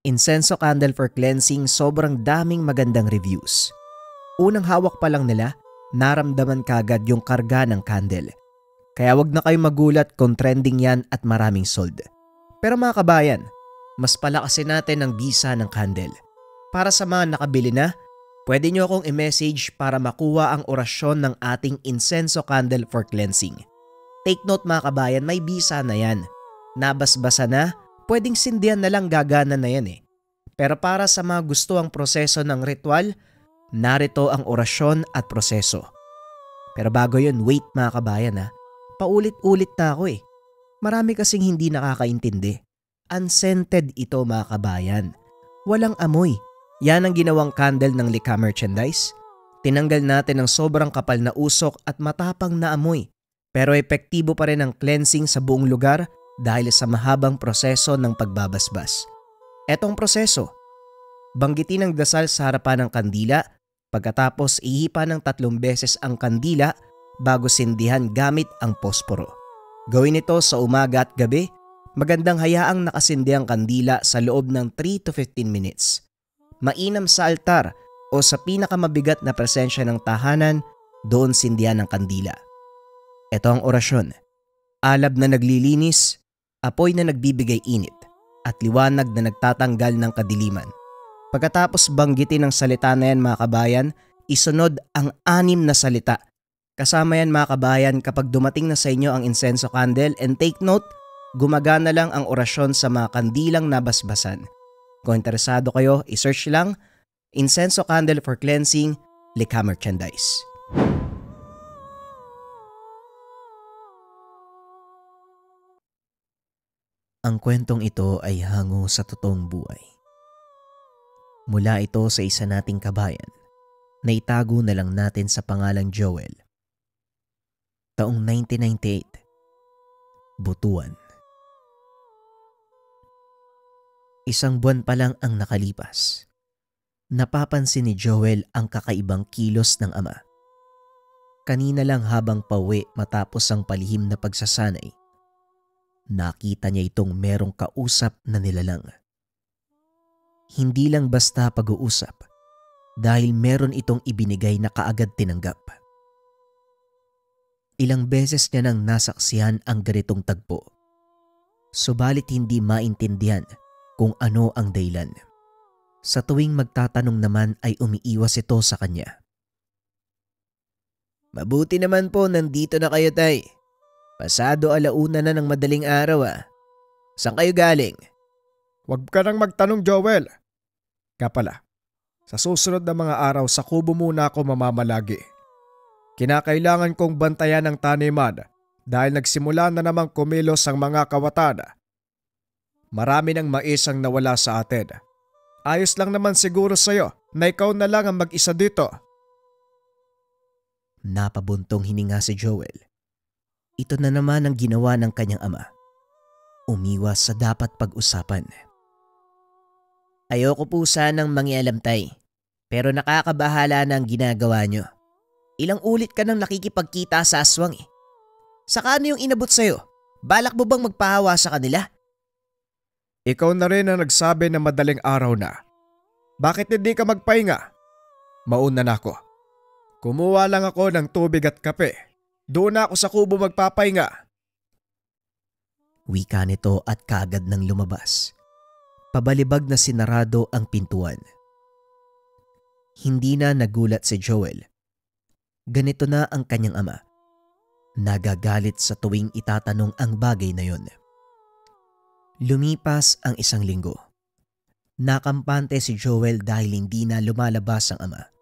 Incenso candle for cleansing, sobrang daming magandang reviews. Unang hawak pa lang nila, naramdaman kagad yung karga ng candle. Kaya wag na kayong magulat kung trending yan at maraming sold. Pero mga kabayan, mas palakasin natin ang bisa ng candle. Para sa mga nakabili na, pwede nyo akong i-message para makuha ang orasyon ng ating incenso candle for cleansing. Take note mga kabayan, may bisa na yan. Nabasbasa na, pwedeng sindihan na lang, gagana na yan eh. Pero para sa mga gusto ang proseso ng ritual, narito ang orasyon at proseso. Pero bago yun, wait mga kabayan ha. Paulit-ulit na ako eh. Marami kasing hindi nakakaintindi. Unscented ito mga kabayan. Walang amoy. Yan ang ginawang candle ng Likha Merchandise. Tinanggal natin ang sobrang kapal na usok at matapang na amoy. Pero epektibo pa rin ang cleansing sa buong lugar dahil sa mahabang proseso ng pagbabasbas. Etong proseso, banggitin ang dasal sa harapan ng kandila, pagkatapos ihipa ng 3 beses ang kandila bago sindihan gamit ang posporo. Gawin ito sa umaga at gabi. Magandang hayaang nakasindi ang kandila sa loob ng 3 to 15 minutes. Mainam sa altar o sa pinakamabigat na presensya ng tahanan, doon sindihan ang kandila. Ito ang orasyon. Alab na naglilinis, apoy na nagbibigay init, at liwanag na nagtatanggal ng kadiliman. Pagkatapos banggitin ang salita na yan mga kabayan, isunod ang 6 na salita. Kasama yan mga kabayan kapag dumating na sa inyo ang incenso candle, and take note, gumagana lang ang orasyon sa mga kandilang nabasbasan. Kung interesado kayo, isearch lang Incenso Candle for Cleansing, Likha Merchandise. Ang kwentong ito ay hango sa totoong buhay. Mula ito sa isa nating kabayan na itago na lang natin sa pangalang Joel. Taong 1998, Butuan. Isang buwan pa lang ang nakalipas. Napapansin ni Joel ang kakaibang kilos ng ama. Kanina lang habang pauwi matapos ang palihim na pagsasanay, nakita niya itong merong kausap na nilalang. Hindi lang basta pag-uusap dahil meron itong ibinigay na kaagad tinanggap. Ilang beses niya nang nasaksihan ang ganitong tagpo, subalit hindi maintindihan kung ano ang dahilan. Sa tuwing magtatanong naman ay umiiwas ito sa kanya. Mabuti naman po nandito na kayo, tay. Pasado 1:00 na ng madaling araw ah. Saan kayo galing? Huwag ka nang magtanong, Joel. Kapala, sa susunod na mga araw sa kubo muna ako mamamalagi. Kinakailangan kong bantayan ang taniman dahil nagsimula na namang kumilos ang mga kawatan. Marami ng mais ang nawala sa atin. Ayos lang naman siguro sa'yo na ikaw na lang ang mag-isa dito. Napabuntong hininga si Joel. Ito na naman ang ginawa ng kanyang ama. Umiwas sa dapat pag-usapan. Ayoko po sanang mangialam, tay. Pero nakakabahala na ang ginagawa nyo. Ilang ulit ka nang nakikipagkita sa aswang eh. Saka ano yung inabot sa'yo? Balak mo bang magpahawa sa kanila? Ikaw na rin ang nagsabi na madaling araw na. Bakit hindi ka magpahinga? Mauna na ako. Kumuha lang ako ng tubig at kape. Doon na ako sa kubo magpapahinga. Wika nito at kaagad nang lumabas. Pabalibag na sinarado ang pintuan. Hindi na nagulat si Joel. Ganito na ang kanyang ama. Nagagalit sa tuwing itatanong ang bagay na yon. Lumipas ang 1 linggo. Nakampante si Joel dahil hindi na lumalabas ang ama.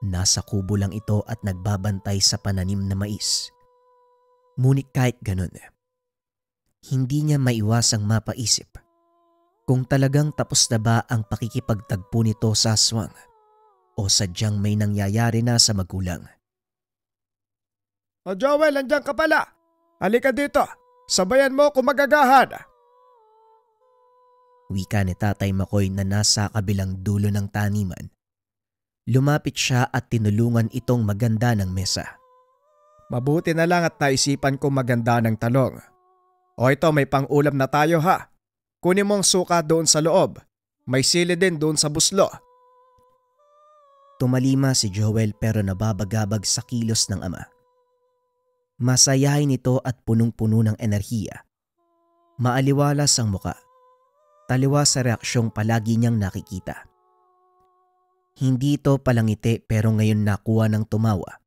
Nasa kubo lang ito at nagbabantay sa pananim na mais. Ngunit kahit ganun, hindi niya maiwasang mapaisip kung talagang tapos na ba ang pakikipagtagpo nito sa aswang o sadyang may nangyayari na sa magulang. O Joel, andyan ka pala. Halika dito. Sabayan mo kung magagahan. Wika ni Tatay Makoy na nasa kabilang dulo ng taniman. Lumapit siya at tinulungan itong maganda ng mesa. Mabuti na lang at naisipan ko maganda ng talong. O ito, may pang-ulam na tayo ha. Kunin mo ang suka doon sa loob. May sili din doon sa buslo. Tumalima si Joel pero nababagabag sa kilos ng ama. Masayahin ito at punong-puno ng enerhiya. Maaliwalas ang muka. Taliwas sa reaksyong palagi niyang nakikita. Hindi ito palangiti pero ngayon nakuha ng tumawa.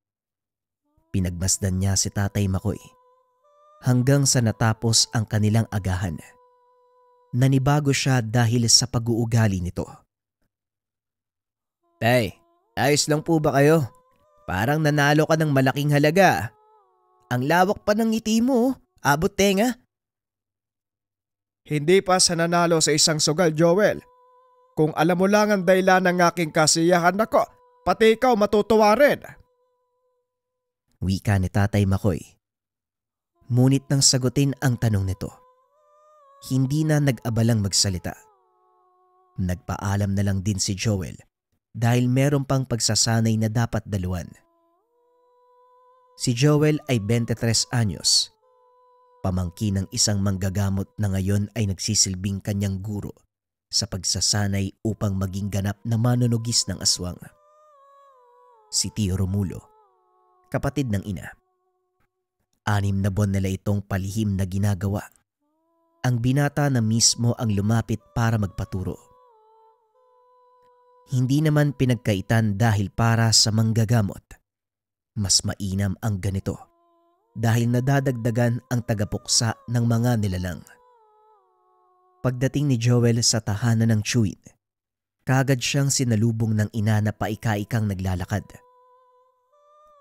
Pinagmasdan niya si Tatay Makoy hanggang sa natapos ang kanilang agahan. Nanibago siya dahil sa pag-uugali nito. Tay, ayos lang po ba kayo? Parang nanalo ka ng malaking halaga. Ang lawak pa ng ngiti mo, abot tenga. Hindi pa sa nanalo sa isang sugal, Joel. Kung alam mo lang ang dahilan ng aking kasiyahan, nako, pati ikaw matutuwa rin. Wika ni Tatay Makoy. Ngunit nang sagutin ang tanong nito, hindi na nag-abalang magsalita. Nagpaalam na lang din si Joel dahil meron pang pagsasanay na dapat daluan. Si Joel ay 23 anyos. Pamangkin ng isang manggagamot na ngayon ay nagsisilbing kanyang guro sa pagsasanay upang maging ganap na manunugis ng aswang. Si Tio Romulo, kapatid ng ina. 6 na buwan nila itong palihim na ginagawa. Ang binata na mismo ang lumapit para magpaturo. Hindi naman pinagkaitan dahil para sa manggagamot. Mas mainam ang ganito dahil nadadagdagan ang tagapuksa ng mga nilalang. Pagdating ni Joel sa tahanan ng Chewin, kaagad siyang sinalubong ng ina na paika-ikang naglalakad.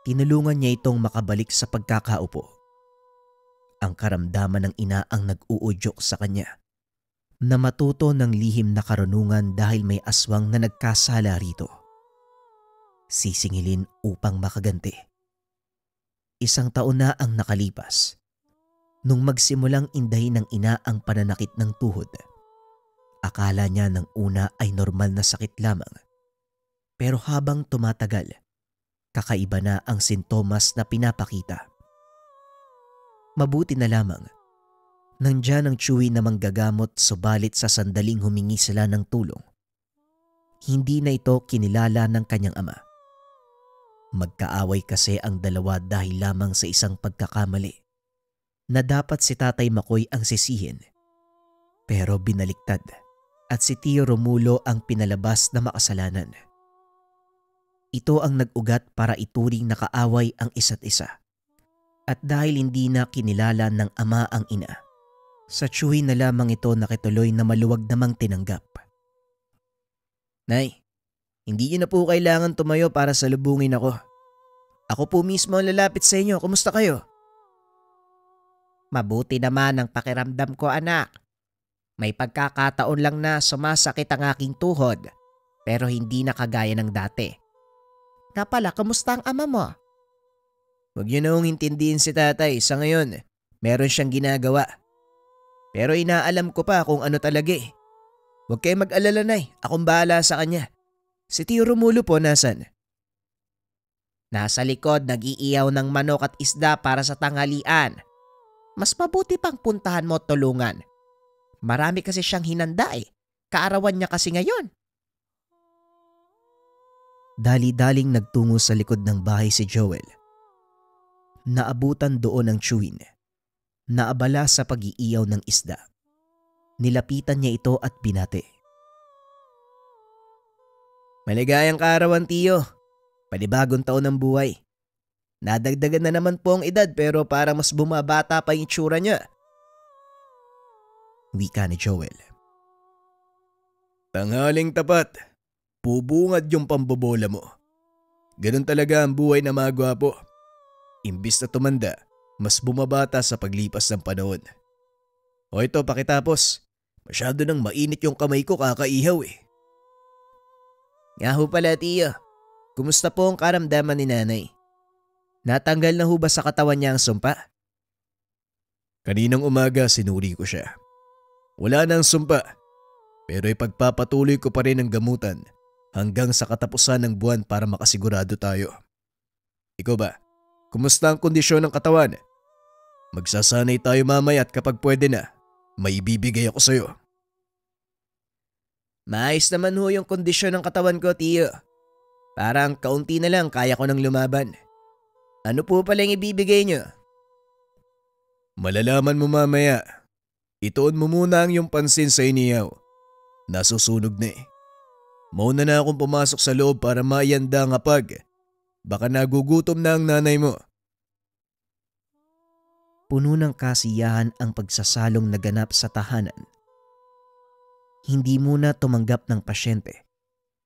Tinulungan niya itong makabalik sa pagkakaupo. Ang karamdaman ng ina ang nag-uudyok sa kanya na matuto ng lihim na karunungan dahil may aswang na nagkasala rito. Sisingilin upang makaganti. 1 taon na ang nakalipas nung magsimulang indahin ng ina ang pananakit ng tuhod. Akala niya ng una ay normal na sakit lamang. Pero habang tumatagal, kakaiba na ang sintomas na pinapakita. Mabuti na lamang. Nandiyan ang Chewy na manggagamot subalit sa sandaling humingi sila ng tulong. Hindi na ito kinilala ng kanyang ama. Magkaaway kasi ang dalawa dahil lamang sa isang pagkakamali na dapat si Tatay Makoy ang sisihin. Pero binaliktad at si Tio Romulo ang pinalabas na makasalanan. Ito ang nag-ugat para ituring na kaaway ang isa't isa. At dahil hindi na kinilala ng ama ang ina, sa Chewy na lamang ito nakituloy na maluwag namang tinanggap. Nay, hindi niyo na po kailangan tumayo para salubungin ako. Ako po mismo ang lalapit sa inyo. Kumusta kayo? Mabuti naman ang pakiramdam ko, anak. May pagkakataon lang na sumasakit ang aking tuhod, pero hindi na kagaya ng dati. Nga pala, kamusta ang ama mo? Huwag niyo na intindihin si tatay. Sa ngayon, meron siyang ginagawa. Pero inaalam ko pa kung ano talaga eh. Huwag kayo mag-alala, Nay. Akong bahala sa kanya. Si Tio Romulo po nasan? Nasa likod nag-iiyaw ng manok at isda para sa tanghalian. Mas mabuti pang puntahan mo tulungan. Marami kasi siyang hinanda eh. Kaarawan niya kasi ngayon. Dali-daling nagtungo sa likod ng bahay si Joel. Naabutan doon ang Chewin. Naabala sa pag-iiyaw ng isda. Nilapitan niya ito at binati. Maligayang kaarawan, Tiyo. Panibagong taon ng buhay. Nadagdagan na naman po ang edad pero para mas bumabata pa yung itsura niya. Wika ni Joel. Tanghaling tapat. Bubungad yung pambobola mo. Ganun talaga ang buhay na mga gwapo. Imbis na tumanda, mas bumabata sa paglipas ng panahon. O ito, pakitapos. Masyado nang mainit yung kamay ko, kakaihaw eh. Nga ho pala, Tiyo. Kumusta po ang karamdaman ni nanay? Natanggal na ho ba sa katawan niya ang sumpa? Kaninang umaga sinuri ko siya. Wala na ang sumpa. Pero ipagpapatuloy ko pa rin ang gamutan hanggang sa katapusan ng buwan para makasigurado tayo. Ikaw ba? Kumusta ang kondisyon ng katawan? Magsasanay tayo mamaya at kapag pwede na, may ibibigay ako sa'yo. Maayos naman ho yung kondisyon ng katawan ko, tiyo. Parang kaunti na lang kaya ko nang lumaban. Ano po pala yung ibibigay nyo? Malalaman mo mamaya. Ituon mo muna ang iyong pansin sa iniyaw. Nasusunog na eh. Mauna na akong pumasok sa loob para maiyanda ang hapag. Baka nagugutom na ang nanay mo. Puno ng kasiyahan ang pagsasalong naganap sa tahanan. Hindi muna tumanggap ng pasyente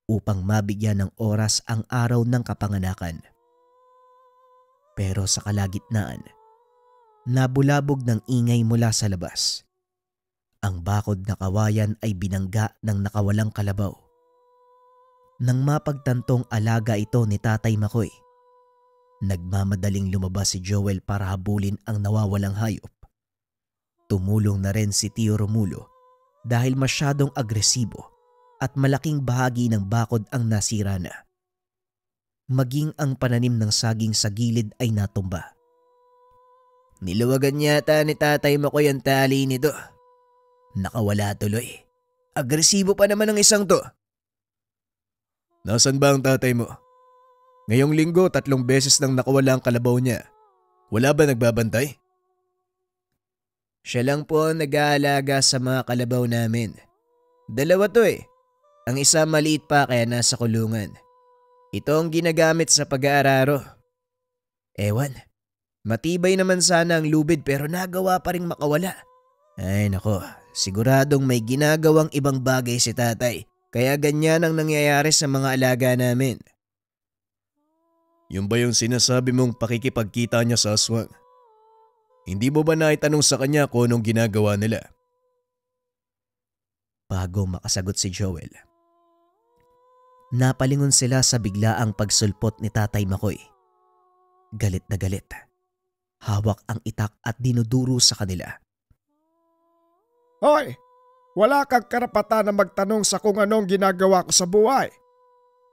upang mabigyan ng oras ang araw ng kapanganakan. Pero sa kalagitnaan, nabulabog ng ingay mula sa labas. Ang bakod na kawayan ay binangga ng nakawalang kalabaw. Nang mapagtantong alaga ito ni Tatay Makoy, nagmamadaling lumabas si Joel para habulin ang nawawalang hayop. Tumulong na rin si Tio Romulo dahil masyadong agresibo at malaking bahagi ng bakod ang nasira na. Maging ang pananim ng saging sa gilid ay natumba. Niluwagan yata ni Tatay Makoy ang tali nito. Nakawala tuloy. Agresibo pa naman ang isang to. Nasaan ba ang tatay mo? Ngayong linggo 3 beses nang nakawala ang kalabaw niya. Wala ba nagbabantay? Siya lang po ang nag-aalaga sa mga kalabaw namin. 2 to eh. Ang isa maliit pa kaya nasa kulungan. Ito ang ginagamit sa pag-aararo. Ewan, matibay naman sana ang lubid pero nagawa pa ring makawala. Ay nako, siguradong may ginagawang ibang bagay si tatay. Kaya ganyan ang nangyayari sa mga alaga namin. Yung ba yung sinasabi mong pakikipagkita niya sa aswang? Hindi mo ba naitanong sa kanya kung anong ginagawa nila? Bago makasagot si Joel, napalingon sila sa biglaang pagsulpot ni Tatay Makoy. Galit na galit. Hawak ang itak at dinuduro sa kanila. Hoy! Wala kang karapatan na magtanong sa kung anong ginagawa ko sa buhay.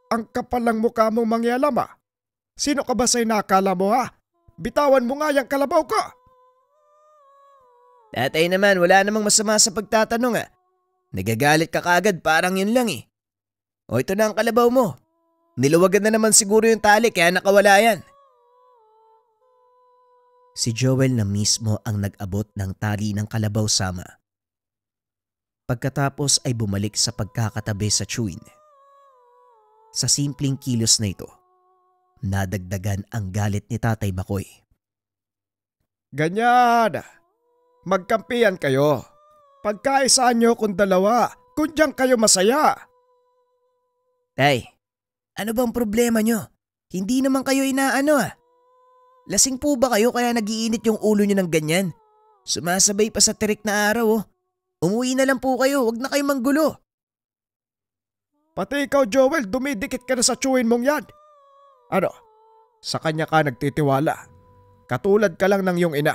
Ang kapal ng mukha mong mangyalam ah. Sino ka ba sa inakala mo ha? Bitawan mo nga yung kalabaw ko. Tatay naman, wala namang masama sa pagtatanong ah. Nagagalit ka kaagad, parang yun lang eh. O ito na ang kalabaw mo. Niluwagan na naman siguro yung tali kaya nakawala yan. Si Joel na mismo ang nag-abot ng tali ng kalabaw sama. Pagkatapos ay bumalik sa pagkakatabi sa chewin. Sa simpleng kilos na ito, nadagdagan ang galit ni Tatay Makoy. Ganyan! Magkampihan kayo. Pagkaisaan nyo kung 2, kung diyan kayo masaya. Tay, ano bang problema nyo? Hindi naman kayo inaano ah. Lasing po ba kayo kaya nagiinit yung ulo nyo ng ganyan? Sumasabay pa sa tirik na araw oh. Umuwi na lang po kayo, wag na kayo manggulo. Pati ikaw Joel, dumidikit ka na sa chewin mong yan. Ano? Sa kanya ka nagtitiwala? Katulad ka lang ng iyong ina.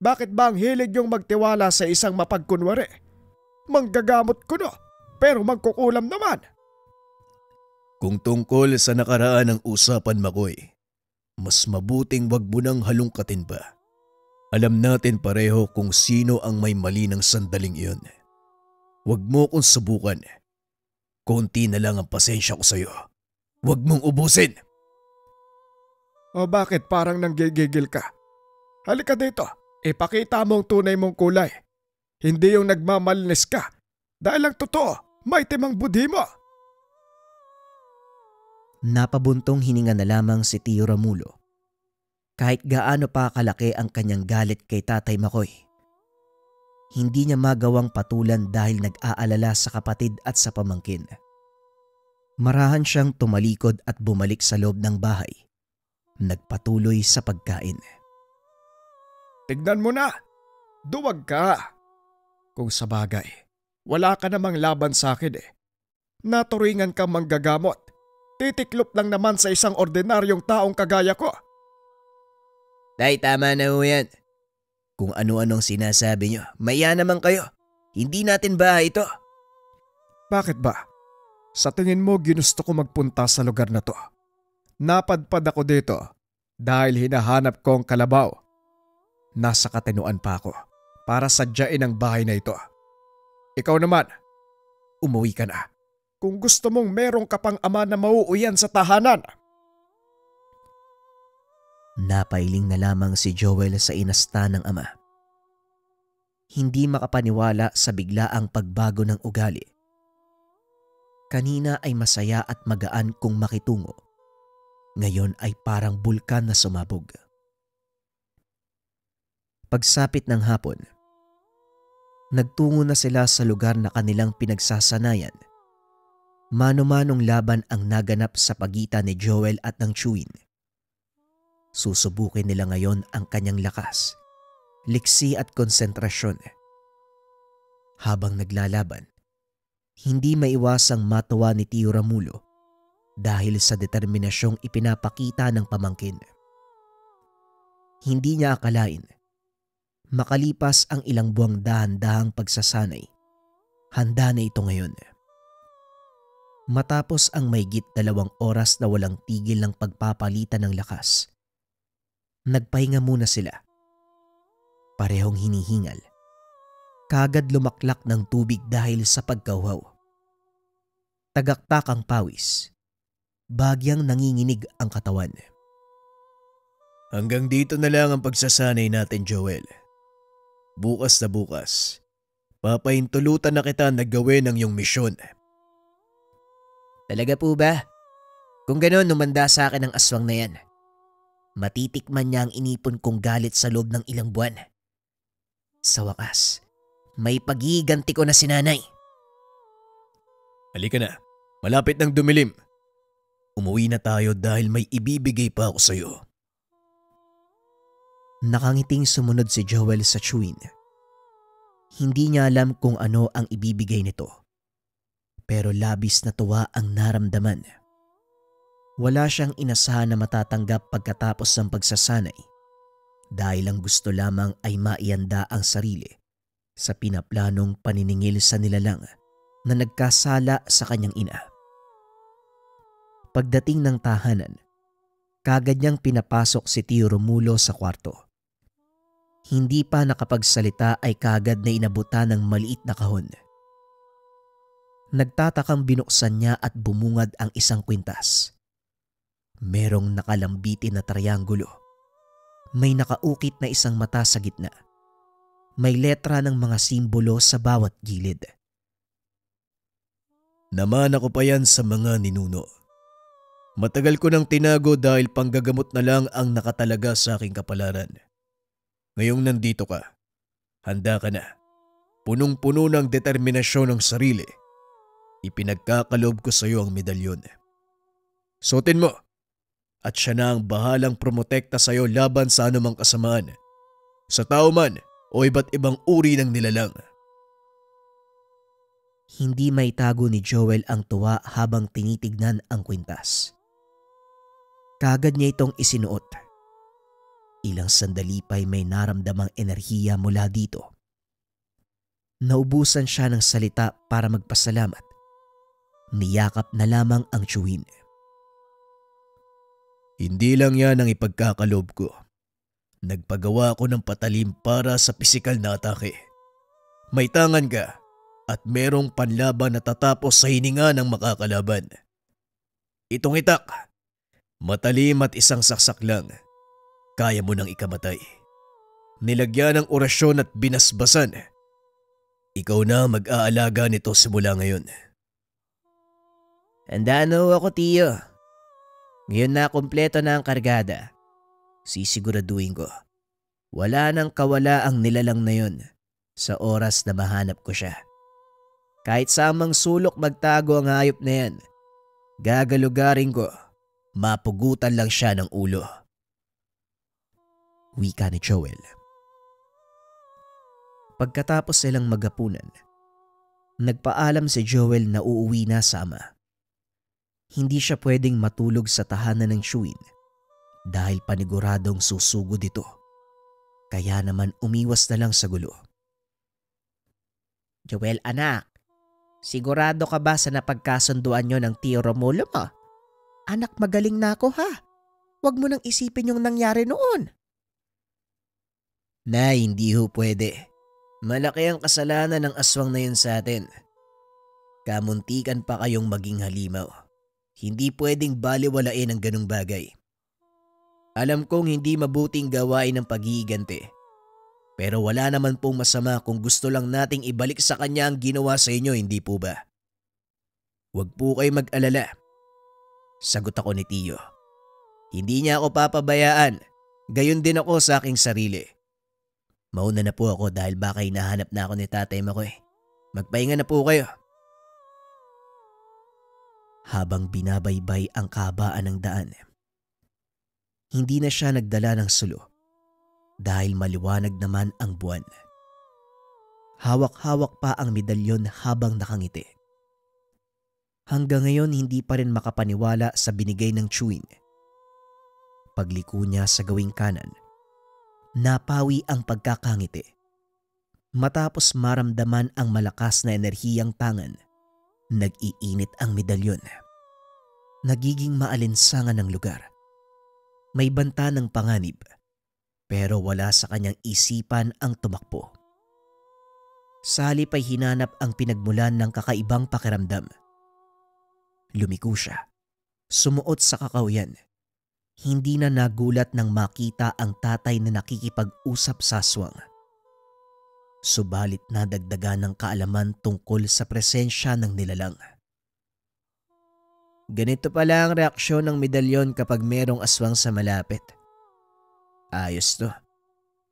Bakit ba ang hilig yung magtiwala sa isang mapagkunwari? Manggagamot ko no, pero magkukulam naman. Kung tungkol sa nakaraan ng usapan Makoy, mas mabuting wag mo nang halungkatin pa. Alam natin pareho kung sino ang may mali ng sandaling iyon. Huwag mo kong subukan. Konti na lang ang pasensya ko sa'yo. Huwag mong ubusin. O bakit parang nanggigigil ka? Halika dito, ipakita mo ang tunay mong kulay. Hindi yung nagmamalinis ka. Dahil ang totoo, may timang budhi mo. Napabuntong hininga na lamang si Tio Romulo. Kahit gaano pa kalaki ang kanyang galit kay Tatay Makoy, hindi niya magawang patulan dahil nag-aalala sa kapatid at sa pamangkin. Marahan siyang tumalikod at bumalik sa loob ng bahay. Nagpatuloy sa pagkain. Tignan mo na, duwag ka. Kung sa bagay, wala ka namang laban sa akin eh. Naturingan ka manggagamot. Titiklop lang naman sa isang ordinaryong taong kagaya ko. Tay, tama na ho yan. Kung ano-anong sinasabi nyo, maya naman kayo. Hindi natin bahay ito. Bakit ba? Sa tingin mo ginusto ko magpunta sa lugar na to. Napadpad ako dito dahil hinahanap ko ang kalabaw. Nasa Katinuan pa ako para sadyain ang bahay na ito. Ikaw naman, Umuwi ka na. Kung gusto mong meron ka pang ama na mauuyan sa tahanan. Napailing na lamang si Joel sa inasta ng ama. Hindi makapaniwala sa biglaang pagbago ng ugali. Kanina ay masaya at magaan kung makitungo. Ngayon ay parang bulkan na sumabog. Pagsapit ng hapon, nagtungo na sila sa lugar na kanilang pinagsasanayan. Mano-manong laban ang naganap sa pagitan ni Joel at ng Chewin. Susubukin nila ngayon ang kanyang lakas, liksi at konsentrasyon. Habang naglalaban, hindi maiwasang matuwa ni Tio Ramulo dahil sa determinasyong ipinapakita ng pamangkin. Hindi niya akalain, makalipas ang ilang buwang dahan-dahang pagsasanay, handa na ito ngayon. Matapos ang mahigit 2 oras na walang tigil ng pagpapalitan ng lakas, nagpahinga muna sila. Parehong hinihingal. Kagad lumaklak ng tubig dahil sa pagkauhaw. Tagaktak ang pawis. Bagyang nanginginig ang katawan. Hanggang dito na lang ang pagsasanay natin, Joel. Bukas na bukas, papahintulutan na kita na gawin ang iyong misyon. Talaga po ba? Kung gano'n, numanda sa akin ang aswang na yan. Matitikman niya ang inipon kong galit sa loob ng ilang buwan. Sa wakas, may pagiganti ko na si nanay. Halika na, malapit nang dumilim. Umuwi na tayo dahil may ibibigay pa ako sa iyo. Nakangiting sumunod si Joel sa Chewin. Hindi niya alam kung ano ang ibibigay nito. Pero labis na tuwa ang naramdaman. Wala siyang inasahan na matatanggap pagkatapos ng pagsasanay dahil ang gusto lamang ay maianda ang sarili sa pinaplanong paniningil sa nilalang na nagkasala sa kanyang ina. Pagdating ng tahanan, kagad niyang pinapasok si Tio Romulo sa kwarto. Hindi pa nakapagsalita ay kagad na inabutan ng maliit na kahon. Nagtatakang binuksan niya at bumungad ang isang kwintas. Merong nakalambitin na trianggulo. May nakaukit na isang mata sa gitna. May letra ng mga simbolo sa bawat gilid. Naman ako pa yan sa mga ninuno. Matagal ko nang tinago dahil panggagamot na lang ang nakatalaga sa aking kapalaran. Ngayong nandito ka, handa ka na. Punong-puno ng determinasyon ng sarili. Ipinagkakalob ko sa iyo ang medalyon. Suotin mo at siya na ang bahalang promotekta sa iyo laban sa anumang kasamaan, sa tao man o iba't ibang uri ng nilalang. Hindi maitago ni Joel ang tuwa habang tinitignan ang kwintas. Kagad niya itong isinuot. Ilang sandali pa'y may naramdamang enerhiya mula dito. Naubusan siya ng salita para magpasalamat. Niyakap na lamang ang Chewin. Hindi lang yan ang ipagkakalob ko. Nagpagawa ako ng patalim para sa pisikal na atake. May tangan ka at merong panlaban na tatapos sa hininga ng makakalaban. Itong itak, matalim at isang saksak lang, kaya mo nang ikamatay. Nilagyan ng orasyon at binasbasan. Ikaw na mag-aalaga nito simula ngayon. Handa na ako, Tio. Ngayon na kumpleto na ang kargada. Sisiguraduhin ko. Wala nang kawala ang nilalang na yun sa oras na mahanap ko siya. Kahit sa amang sulok magtago ang hayop na yan, gagalugarin ko, mapugutan lang siya ng ulo. Wika ni Joel. Pagkatapos silang magapunan, nagpaalam si Joel na uuwi na sa ama. Hindi siya pwedeng matulog sa tahanan ng Chewin dahil paniguradong susugod ito. Kaya naman umiwas na lang sa gulo. Joel anak, sigurado ka ba sa napagkasunduan nyo ng Tio Romulo mo? Anak, magaling na ako ha. Huwag mo nang isipin yung nangyari noon. Nay, hindi ho pwede. Malaki ang kasalanan ng aswang na yun sa atin. Kamuntikan pa kayong maging halimaw. Hindi pwedeng baliwalain ang ganung bagay. Alam kong hindi mabuting gawain ng pag-iiganti. Pero wala naman pong masama kung gusto lang nating ibalik sa kanya ang ginawa sa inyo, hindi po ba? Huwag po kayo mag-alala. Sagot ako ni Tio. Hindi niya ako papabayaan. Gayon din ako sa aking sarili. Mauna na po ako dahil baka hinahanap na ako ni Tatay Makoy. Magpahinga na po kayo. Habang binabaybay ang kahabaan ng daan, hindi na siya nagdala ng sulo dahil maliwanag naman ang buwan. Hawak-hawak pa ang medalyon habang nakangiti. Hanggang ngayon hindi pa rin makapaniwala sa binigay ng chewin. Pagliko niya sa gawing kanan, napawi ang pagkakangiti. Matapos maramdaman ang malakas na enerhiyang tangan, nag-iinit ang medalyon. Nagiging maalinsangan ang lugar. May banta ng panganib, pero wala sa kanyang isipan ang tumakbo. Sa halip ay hinanap ang pinagmulan ng kakaibang pakiramdam. Lumiko siya, sumuot sa kakawyan. Hindi na nagulat nang makita ang tatay na nakikipag-usap sa aswang. Subalit nadagdagan ng kaalaman tungkol sa presensya ng nilalang. Ganito pala ang reaksyon ng medalyon kapag merong aswang sa malapit. Ayos to.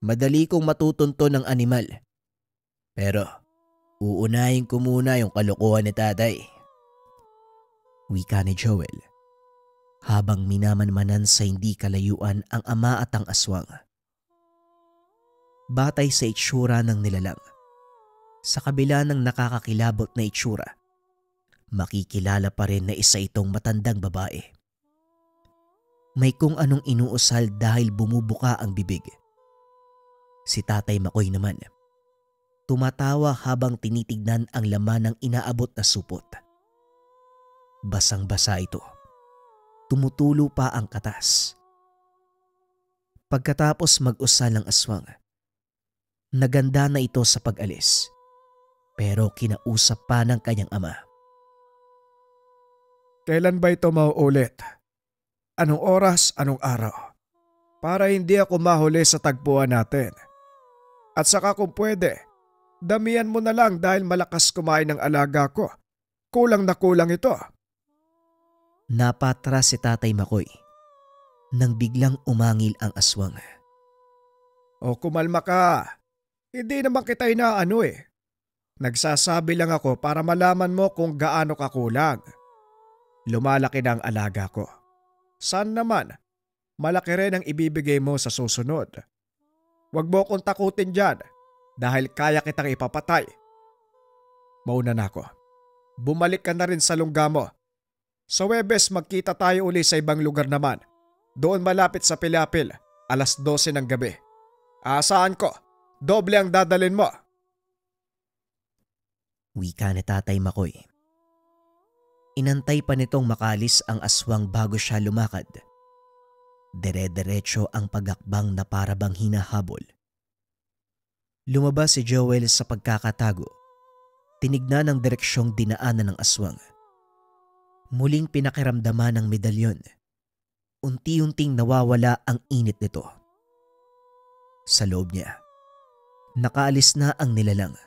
Madali kong matutunto ng animal. Pero uunahin ko muna yung kalokohan ni tatay. Wika ni Joel habang minamanmanan sa hindi kalayuan ang ama at ang aswang. Batay sa itsura ng nilalang, sa kabila ng nakakakilabot na itsura, makikilala pa rin na isa itong matandang babae. May kung anong inuusal dahil bumubuka ang bibig. Si Tatay Makoy naman, tumatawa habang tinitignan ang laman ng inaabot na supot. Basang-basa ito. Tumutulo pa ang katas. Pagkatapos mag-usal ng aswang, naganda na ito sa pag-alis, pero kinausap pa ng kanyang ama. Kailan ba ito mauulit? Anong oras, anong araw? Para hindi ako mahuli sa tagpuan natin. At saka kung pwede, damihan mo na lang dahil malakas kumain ng alaga ko. Kulang na kulang ito. Napatras si Tatay Makoy nang biglang umangil ang aswang. O kumalma ka. Hindi naman kita inaano eh. Nagsasabi lang ako para malaman mo kung gaano ka kulang. Lumalaki na ang alaga ko. San naman, malaki rin ang ibibigay mo sa susunod. Huwag mo kong takutin dyan dahil kaya kitang ipapatay. Mauna na ako. Bumalik ka na rin sa lungga mo. Sa Webes magkita tayo uli sa ibang lugar naman. Doon malapit sa Pilapil, 12:00 ng gabi. Asahan ko, doble ang dadalin mo. Wika ni Tatay Makoy. Inantay pa nitong makalis ang aswang bago siya lumakad. Dire-diretso ang pagakbang na parabang hinahabol. Lumabas si Joel sa pagkakatago. Tinignan ang direksyong dinaanan ng aswang. Muling pinakiramdaman ng medalyon. Unti-unting nawawala ang init nito. Sa loob niya, nakaalis na ang nilalang.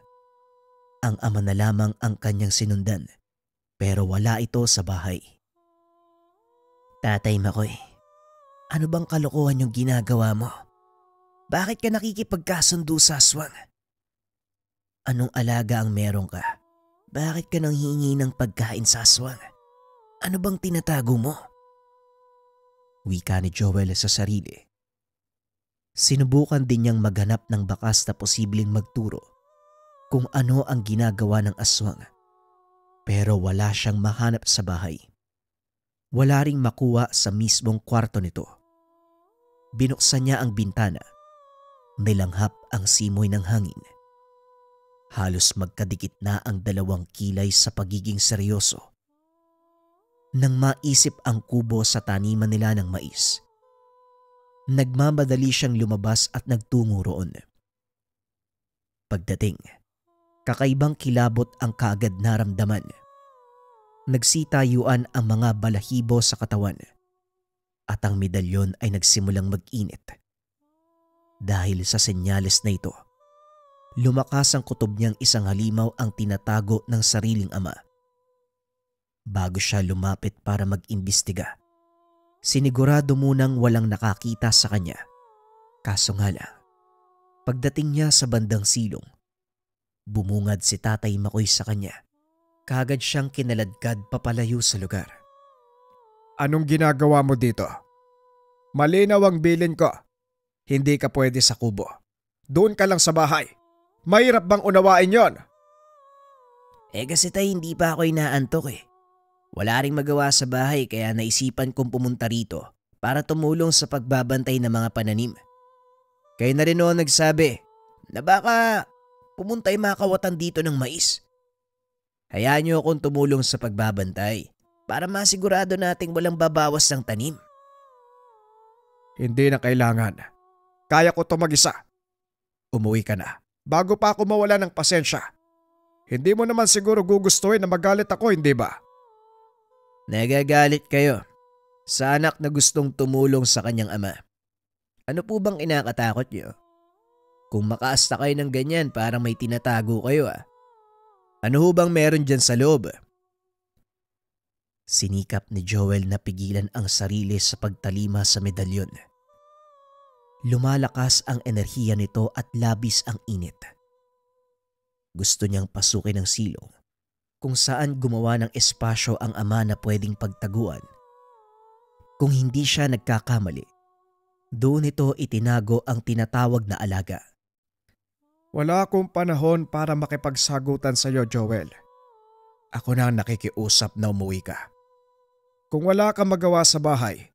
Ang ama na lamang ang kanyang sinundan, pero wala ito sa bahay. Tatay Makoy, ano bang kalokohan yung ginagawa mo? Bakit ka nakikipagkasundo sa aswang? Anong alaga ang meron ka? Bakit ka nang hihingi ng pagkain sa aswang? Ano bang tinatago mo? Wika ni Joel sa sarili. Sinubukan din niyang maghanap ng bakas na posibleng magturo kung ano ang ginagawa ng aswang. Pero wala siyang mahanap sa bahay. Wala ring makuha sa mismong kwarto nito. Binuksan niya ang bintana. Nilanghap ang simoy ng hangin. Halos magkadikit na ang dalawang kilay sa pagiging seryoso. Nang maisip ang kubo sa taniman nila ng mais, nagmamadali siyang lumabas at nagtungo roon. Pagdating, kakaibang kilabot ang kaagad naramdaman. Nagsitayuan ang mga balahibo sa katawan at ang medalyon ay nagsimulang mag-init. Dahil sa senyales na ito, lumakas ang kutob niyang isang halimaw ang tinatago ng sariling ama. Bago siya lumapit para mag-imbestiga, sinigurado munang walang nakakita sa kanya. Kaso nga lang, pagdating niya sa bandang silong, bumungad si Tatay Makoy sa kanya. Kaagad siyang kinaladkad papalayo sa lugar. Anong ginagawa mo dito? Malinaw ang bilin ko. Hindi ka pwede sa kubo. Doon ka lang sa bahay. Mahirap bang unawain yon? Kasi tay, hindi pa ako inaantok eh. Wala ring magawa sa bahay kaya naisipan kong pumunta rito para tumulong sa pagbabantay ng mga pananim. Kayo na rin noon nagsabi na baka pumuntay makawatan dito ng mais. Hayaan niyo akong tumulong sa pagbabantay para masigurado nating walang babawas ng tanim. Hindi na kailangan. Kaya ko to mag-isa. Umuwi ka na. Bago pa ako mawala ng pasensya. Hindi mo naman siguro gugustuhin na magalit ako, hindi ba? Nagagalit kayo sa anak na gustong tumulong sa kanyang ama. Ano po bang inakatakot niyo? Kung makaasta kayo ng ganyan parang may tinatago kayo ah. Ano ho bang meron dyan sa loob? Sinikap ni Joel na pigilan ang sarili sa pagtalima sa medalyon. Lumalakas ang enerhiya nito at labis ang init. Gusto niyang pasukin ang silong kung saan gumawa ng espasyo ang ama na pwedeng pagtaguan. Kung hindi siya nagkakamali, doon ito itinago ang tinatawag na alaga. Wala akong panahon para makipagsagutan sa iyo, Joel. Ako na ang nakikiusap na umuwi ka. Kung wala kang magawa sa bahay,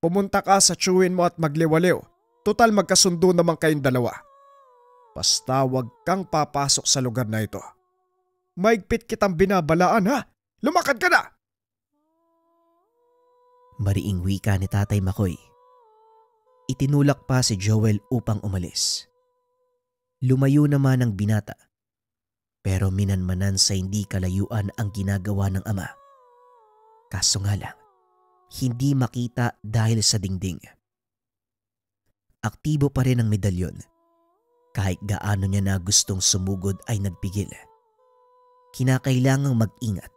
pumunta ka sa tiyuhin mo at magliwaliw. Total magkasundo naman kayong dalawa. Basta wag kang papasok sa lugar na ito. Maigpit kitang binabalaan ha! Lumakad ka na! Mariing wika ni Tatay Makoy. Itinulak pa si Joel upang umalis. Lumayo naman ang binata, pero minanmanan sa hindi kalayuan ang ginagawa ng ama. Kaso nga lang, hindi makita dahil sa dingding. Aktibo pa rin ang medalyon. Kahit gaano niya na gustong sumugod ay nagpigil. Kinakailangang mag-ingat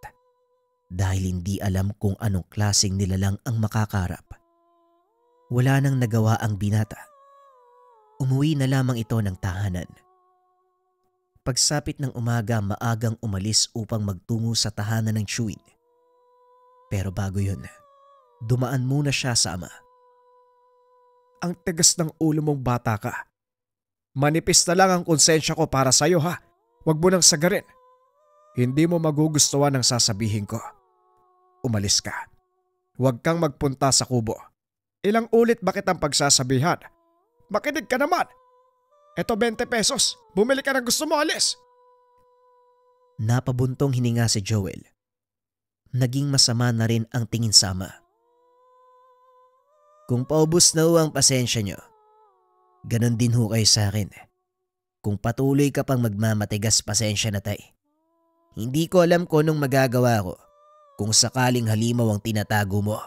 dahil hindi alam kung anong klaseng nilalang ang makakarap. Wala nang nagawa ang binata. Umuwi na lamang ito ng tahanan. Pagsapit ng umaga, maagang umalis upang magtungo sa tahanan ng tiyuhin. Pero bago yun, dumaan muna siya sa ama. Ang tigas ng ulo mong bata ka. Manipis na lang ang konsensya ko para sa'yo ha. Huwag mo nang sagarin. Hindi mo magugustuhan ang sasabihin ko. Umalis ka. Huwag kang magpunta sa kubo. Ilang ulit ba kitang pagsasabihan? Makinig ka naman. Eto 20 pesos. Bumili ka ng gusto mo, alis. Napabuntong hininga si Joel. Naging masama na rin ang tingin sa ama. Kung paubos na ho ang pasensya nyo, ganon din ho kayo sa akin. Kung patuloy ka pang magmamatigas, pasensya na tay. Hindi ko alam kung anong magagawa ko kung sakaling halimaw ang tinatago mo.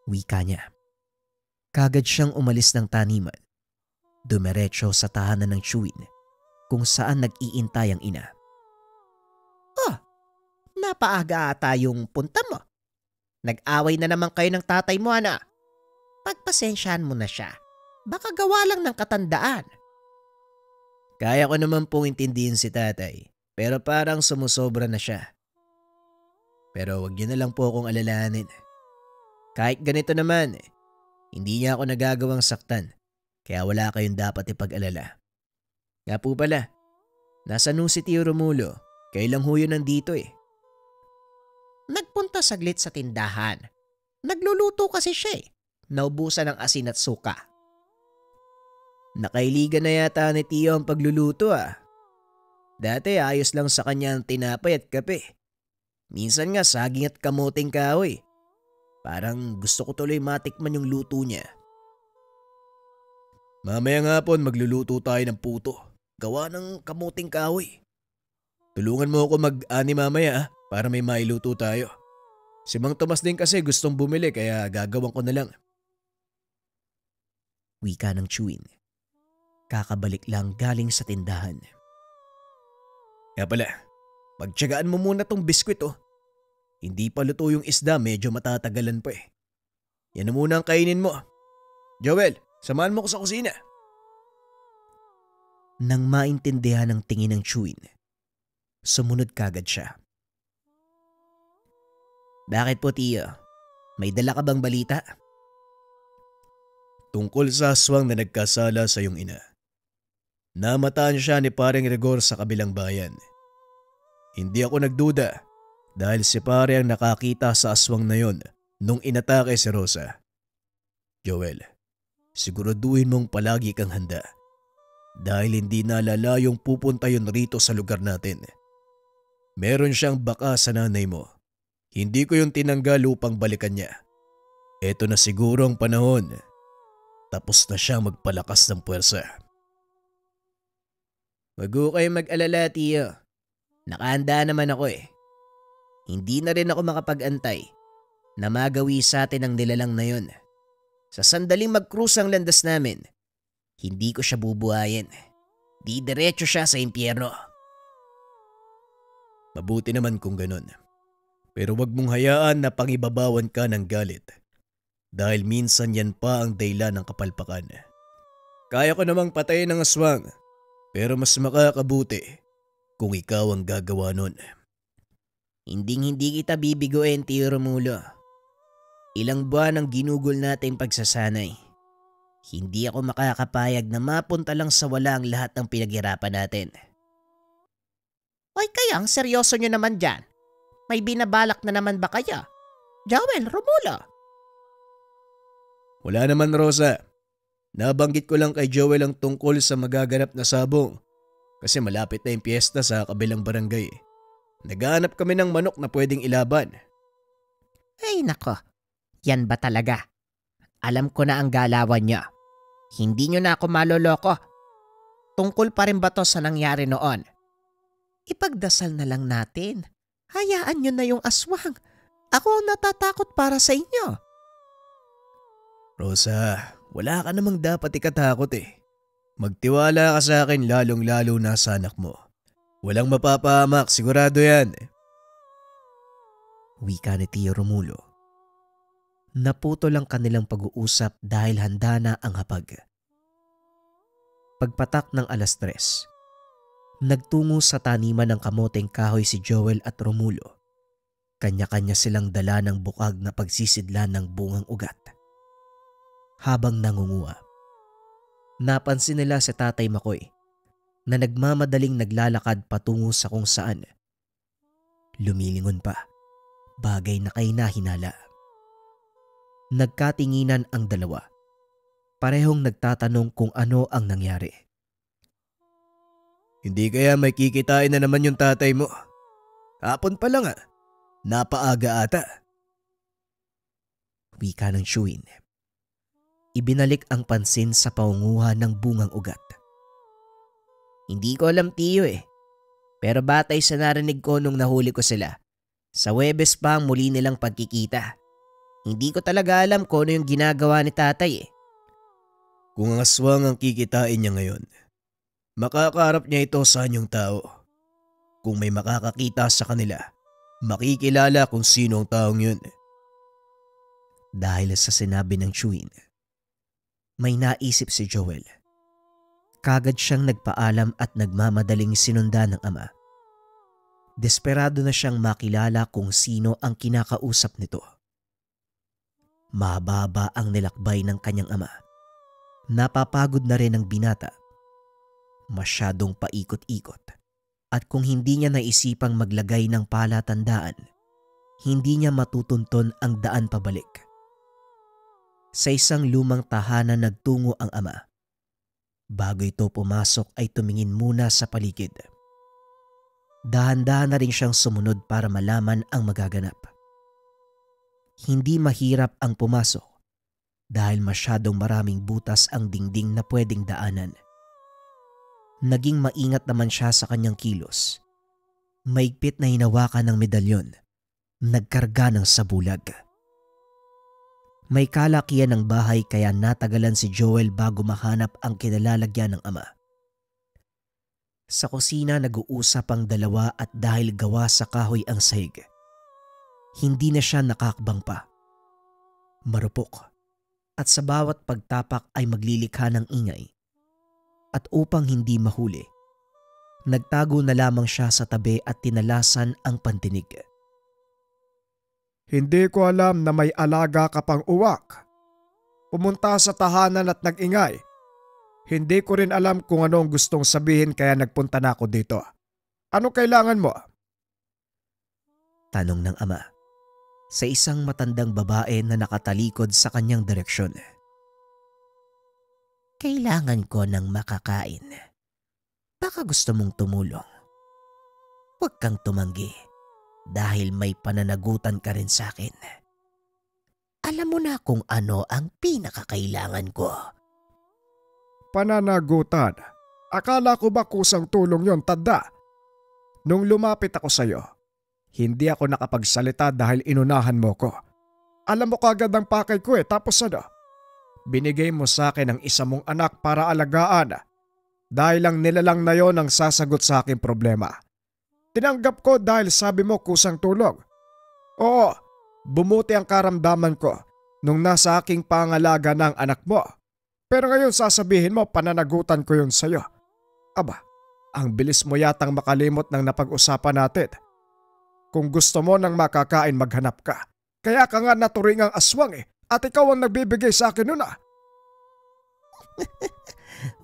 Wika niya. Kagad siyang umalis ng taniman. Dumiretso sa tahanan ng tiyuhin kung saan nag-iintay ang ina. Napaaga ata yung punta mo. Nag-away na naman kayo ng tatay mo, ana. Pagpasensyahan mo na siya. Baka gawa lang ng katandaan. Kaya ko naman pong intindihin si tatay, pero parang sumusobra na siya. Pero wag niyo na lang po akong alalahanin. Kahit ganito naman, hindi niya ako nagagawang saktan, kaya wala kayong dapat ipag-alala. Nga po pala, nasa nung si Tio Romulo, kailang huyo nandito eh. Nagpunta saglit sa tindahan. Nagluluto kasi siya eh. Naubusan ng asin at suka. Nakailigan na yata ni Tio ang pagluluto ah. Dati ayos lang sa kanya ang tinapay at kape. Minsan nga saging at kamuting kahoy. Parang gusto ko tuloy matikman yung luto niya. Mamayang hapon magluluto tayo ng puto. Gawa ng kamuting kahoy. Tulungan mo ako mag-ani mamaya ah. para may mailuto tayo. Si Mang Tomas din kasi gustong bumili kaya gagawan ko na lang. Wika ng Chewin. Kakabalik lang galing sa tindahan. Kaya pala, pagtiyagaan mo muna tong biskwit oh. Hindi pa luto yung isda, medyo matatagalan pa eh. Yan na muna ang kainin mo. Joel, samahan mo ko sa kusina. Nang maintindihan ng tingin ng Chewin, sumunod kagad siya. Bakit po, Tiyo? May dala ka bang balita? Tungkol sa aswang na nagkasala sa iyong ina. Namataan siya ni Paring Rigor sa kabilang bayan. Hindi ako nagduda dahil si pare ang nakakita sa aswang na yon nung inatake si Rosa. Joel, siguraduhin mong palagi kang handa dahil hindi nalalayong pupunta yun rito sa lugar natin. Meron siyang baka sa nanay mo. Hindi ko yung tinanggal upang balikan niya. Ito na siguro ang panahon. Tapos na siya magpalakas ng puwersa. Wag ko kayo mag-alala, Tiyo. Nakahanda naman ako eh. Hindi na rin ako makapag-antay na magawi sa atin ang nilalang na yon. Sa sandaling mag-cruise ang landas namin, hindi ko siya bubuhayin. Di diretso siya sa impyerno. Mabuti naman kung ganun. Pero wag mong hayaan na pangibabawan ka ng galit. Dahil minsan yan pa ang dahilan ng kapalpakan. Kaya ko namang patayin ng aswang. Pero mas makakabuti kung ikaw ang gagawa nun. Hindi kita bibiguin, Tiyo Romulo. Ilang buwan ang ginugol natin pagsasanay. Hindi ako makakapayag na mapunta lang sa wala ang lahat ng pinaghirapan natin. Ay kayang seryoso nyo naman dyan. May binabalak na naman ba kaya? Joel, Romulo. Wala naman, Rosa. Nabanggit ko lang kay Joel ang tungkol sa magaganap na sabong kasi malapit na yung piyesta sa kabilang barangay. Naghahanap kami ng manok na pwedeng ilaban. Ay nako, yan ba talaga? Alam ko na ang galawan niya. Hindi nyo na ako maloloko. Tungkol pa rin ba to sa nangyari noon? Ipagdasal na lang natin. Hayaan nyo na yung aswang. Ako ang natatakot para sa inyo. Rosa, wala ka namang dapat ikatakot eh. Magtiwala ka sa akin lalong-lalo na sa anak mo. Walang mapapahamak, sigurado yan. Wika ni Tiyo Romulo. Naputol ang kanilang pag-uusap dahil handa na ang hapag. Pagpatak ng 3:00, nagtungo sa taniman ng kamoteng kahoy si Joel at Romulo. Kanya-kanya silang dala ng bukag na pagsisidlan ng bungang ugat. Habang nangunguha, napansin nila si Tatay Makoy na nagmamadaling naglalakad patungo sa kung saan. Lumilingon pa, bagay na kay nahinala. Nagkatinginan ang dalawa. Parehong nagtatanong kung ano ang nangyari. Hindi kaya may kikitain na naman yung tatay mo? Hapon pa lang napaaga ata. Wika ng Chewin. Ibinalik ang pansin sa paunguha ng bungang ugat. Hindi ko alam, Tiyo eh. Pero batay sa narinig ko nung nahuli ko sila, sa Huwebes pa ang muli nilang pagkikita. Hindi ko talaga alam kung ano yung ginagawa ni tatay eh. Kung ang aswang ang kikitain niya ngayon, makakaharap niya ito sa anyong tao. Kung may makakakita sa kanila, makikilala kung sino ang taong yun. Dahil sa sinabi ng Chewin, may naisip si Joel. Kagad siyang nagpaalam at nagmamadaling sinundan ng ama. Desperado na siyang makilala kung sino ang kinakausap nito. Mababa ang nilakbay ng kanyang ama. Napapagod na rin ang binata. Masyadong paikot-ikot. At kung hindi niya naisipang maglagay ng palatandaan, hindi niya matutunton ang daan pabalik. Sa isang lumang tahanan nagtungo ang ama. Bago ito pumasok ay tumingin muna sa paligid. Dahan-dahan na rin siyang sumunod para malaman ang magaganap. Hindi mahirap ang pumasok dahil masyadong maraming butas ang dingding na pwedeng daanan. Naging maingat naman siya sa kanyang kilos Maigpit na hinawakan ng medalyon, nagkarga ng sabulag. May kalakihan ng bahay kaya natagalan si Joel bago mahanap ang kinalalagyan ng ama. Sa kusina nag-uusap ang dalawa at dahil gawa sa kahoy ang sahig, hindi na siya nakakbang pa. Marupok at sa bawat pagtapak ay maglilikha ng ingay. At upang hindi mahuli, nagtago na lamang siya sa tabi at tinalasan ang pantinig. Hindi ko alam na may alaga ka pang uwak. Pumunta sa tahanan at nag-ingay. Hindi ko rin alam kung ano ang gustong sabihin kaya nagpunta na ako dito. Ano kailangan mo? Tanong ng ama sa isang matandang babae na nakatalikod sa kanyang direksyon. Kailangan ko ng makakain. Baka gusto mong tumulong. Huwag kang tumanggi dahil may pananagutan ka rin sa akin. Alam mo na kung ano ang pinakakailangan ko. Pananagutan? Akala ko ba kusang tulong yon, tanda? Nung lumapit ako sa'yo, hindi ako nakapagsalita dahil inunahan mo ko. Alam mo kagad ang pakay ko tapos ano? Binigay mo sa akin ang isa mong anak para alagaan. Dahil ang nilalang na yon ang sasagot sa aking problema. Tinanggap ko dahil sabi mo kusang tulong. Oo, bumuti ang karamdaman ko nung nasa aking pangalaga ng anak mo. Pero ngayon sasabihin mo pananagutan ko yun sa'yo. Aba, ang bilis mo yatang makalimot ng napag-usapan natin. Kung gusto mo ng makakain maghanap ka. Kaya ka nga naturingang aswang at ikaw ang nagbibigay sa akin nun .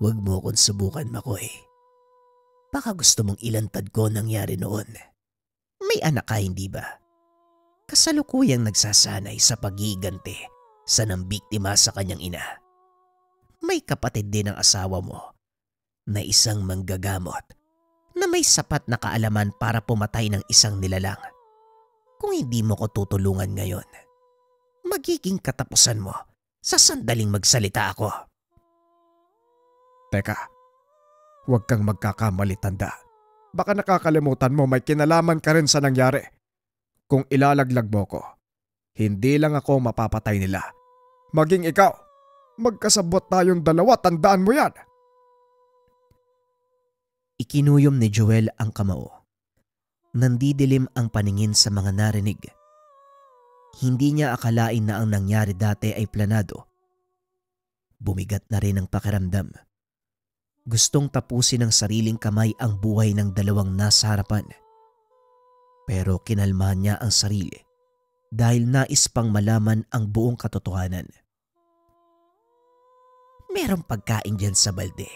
Huwag mo akong subukan, Makoy. Baka gusto mong ilantad ko nangyari noon. May anak ka, hindi ba? Kasalukuyang nagsasanay sa pagiganti sa nambiktima sa kanyang ina. May kapatid din ang asawa mo na isang manggagamot na may sapat na kaalaman para pumatay ng isang nilalang. Kung hindi mo ko tutulungan ngayon, magiging katapusan mo sa sandaling magsalita ako. Teka, huwag kang magkakamali, tanda. Baka nakakalimutan mo may kinalaman ka rin sa nangyari. Kung ilalaglag mo ko, hindi lang ako mapapatay nila. Maging ikaw, magkasabot tayong dalawa, tandaan mo yan. Ikinuyom ni Joel ang kamao. Nandidilim ang paningin sa mga narinig. Hindi niya akalain na ang nangyari dati ay planado. Bumigat na rin ang pakiramdam. Gustong tapusin ng sariling kamay ang buhay ng dalawang nasa harapan. Pero kinalmahan niya ang sarili dahil nais pang malaman ang buong katotohanan. Merong pagkain dyan sa balde.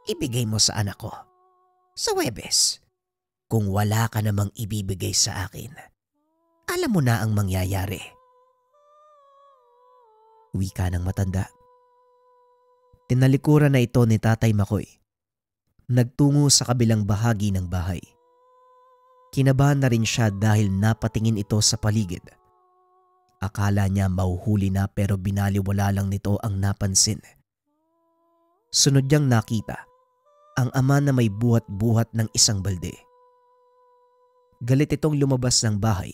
Ibigay mo sa anak ko. Sa Huwebes. Kung wala ka namang ibibigay sa akin, alam mo na ang mangyayari. Wika ng matanda. Tinalikuran na ito ni Tatay Makoy. Nagtungo sa kabilang bahagi ng bahay. Kinabahan na rin siya dahil napatingin ito sa paligid. Akala niya mauhuli na pero binaliwala lang nito ang napansin. Sunod niyang nakita ang ama na may buhat-buhat ng isang balde. Galit itong lumabas ng bahay.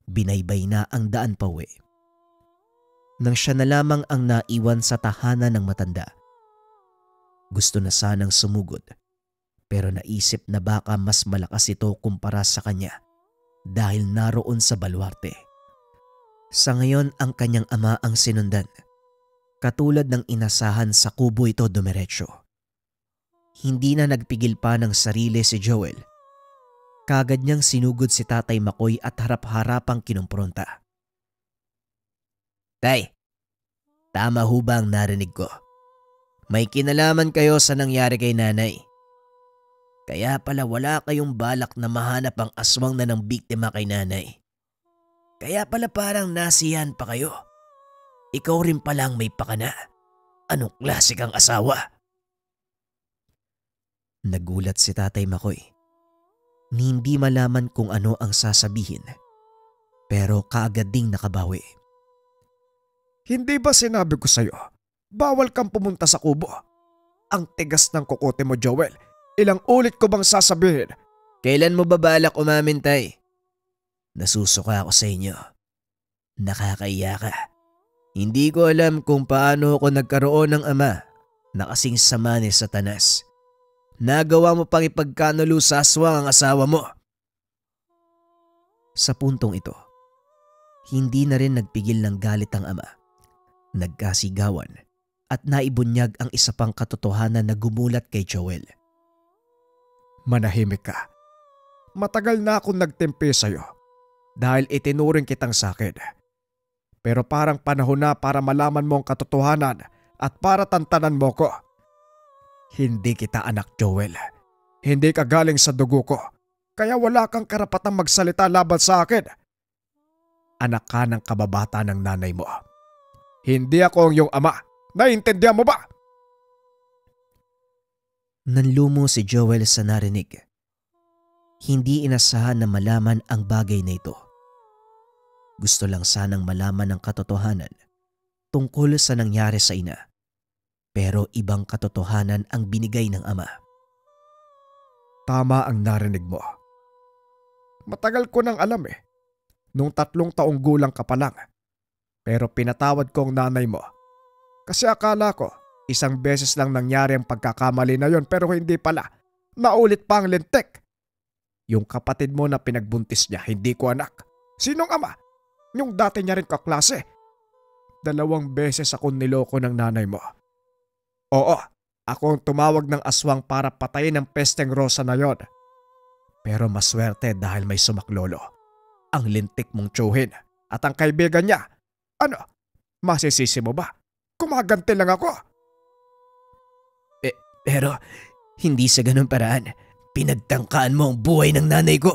Binaybay na ang daan pauwi. Nang siya na lamang ang naiwan sa tahanan ng matanda. Gusto na sanang sumugod pero naisip na baka mas malakas ito kumpara sa kanya dahil naroon sa baluarte. Sa ngayon ang kanyang ama ang sinundan. Katulad ng inasahan sa kubo ito dumiretso. Hindi na nagpigil pa ng sarili si Joel. Kagad niyang sinugod si Tatay Makoy at harap-harapang kinumpronta. Tay, tama ho ba ang narinig ko? May kinalaman kayo sa nangyari kay nanay. Kaya pala wala kayong balak na mahanap ang aswang na ng biktima kay nanay. Kaya pala parang nasiyahan pa kayo. Ikaw rin palang may pakana. Anong klase kang asawa? Nagulat si Tatay Makoy. Hindi malaman kung ano ang sasabihin. Pero kaagad ding nakabawi. Hindi ba sinabi ko sa'yo, bawal kang pumunta sa kubo? Ang tigas ng kukote mo, Joel. Ilang ulit ko bang sasabihin? Kailan mo ba balak umamin, Tay? Nasusuka ako sa inyo. Nakakaiya ka. Hindi ko alam kung paano ako nagkaroon ng ama na kasing sama ni Satanas. Nagawa mo pang ipagkanulo sa aswang ang asawa mo. Sa puntong ito, hindi na rin nagpigil ng galit ang ama. Nagkasigawan at naibunyag ang isa pang katotohanan na gumulat kay Joel. Manahimik ka. Matagal na akong nagtempe sa'yo dahil itinuring kitang sakit. Pero parang panahon na para malaman mo ang katotohanan at para tantanan mo ko. Hindi kita anak, Joel. Hindi ka galing sa dugo ko. Kaya wala kang karapatang magsalita laban sa akin. Anak ka ng kababata ng nanay mo. Hindi ako ang iyong ama. Naiintindihan mo ba? Nanlumo si Joel sa narinig. Hindi inasahan na malaman ang bagay na ito. Gusto lang sanang malaman ang katotohanan tungkol sa nangyari sa ina. Pero ibang katotohanan ang binigay ng ama. Tama ang narinig mo. Matagal ko nang alam Nung 3 taong gulang ka pa lang. Pero pinatawad ko ang nanay mo. Kasi akala ko, isang beses lang nangyari ang pagkakamali na yon pero hindi pala. Naulit pa ang lintik. Yung kapatid mo na pinagbuntis niya, hindi ko anak. Sinong ama? Yung dati niya rin kaklase. 2 beses akong niloko ng nanay mo. Oo, ako ang tumawag ng aswang para patayin ang pesteng rosa na yon. Pero maswerte dahil may sumaklolo. Ang lintik mong tiyuhin at ang kaibigan niya. Ano? Masisisi mo ba? Kumaganti lang ako. Pero hindi sa ganun paraan. Pinagtangkaan mo ang buhay ng nanay ko.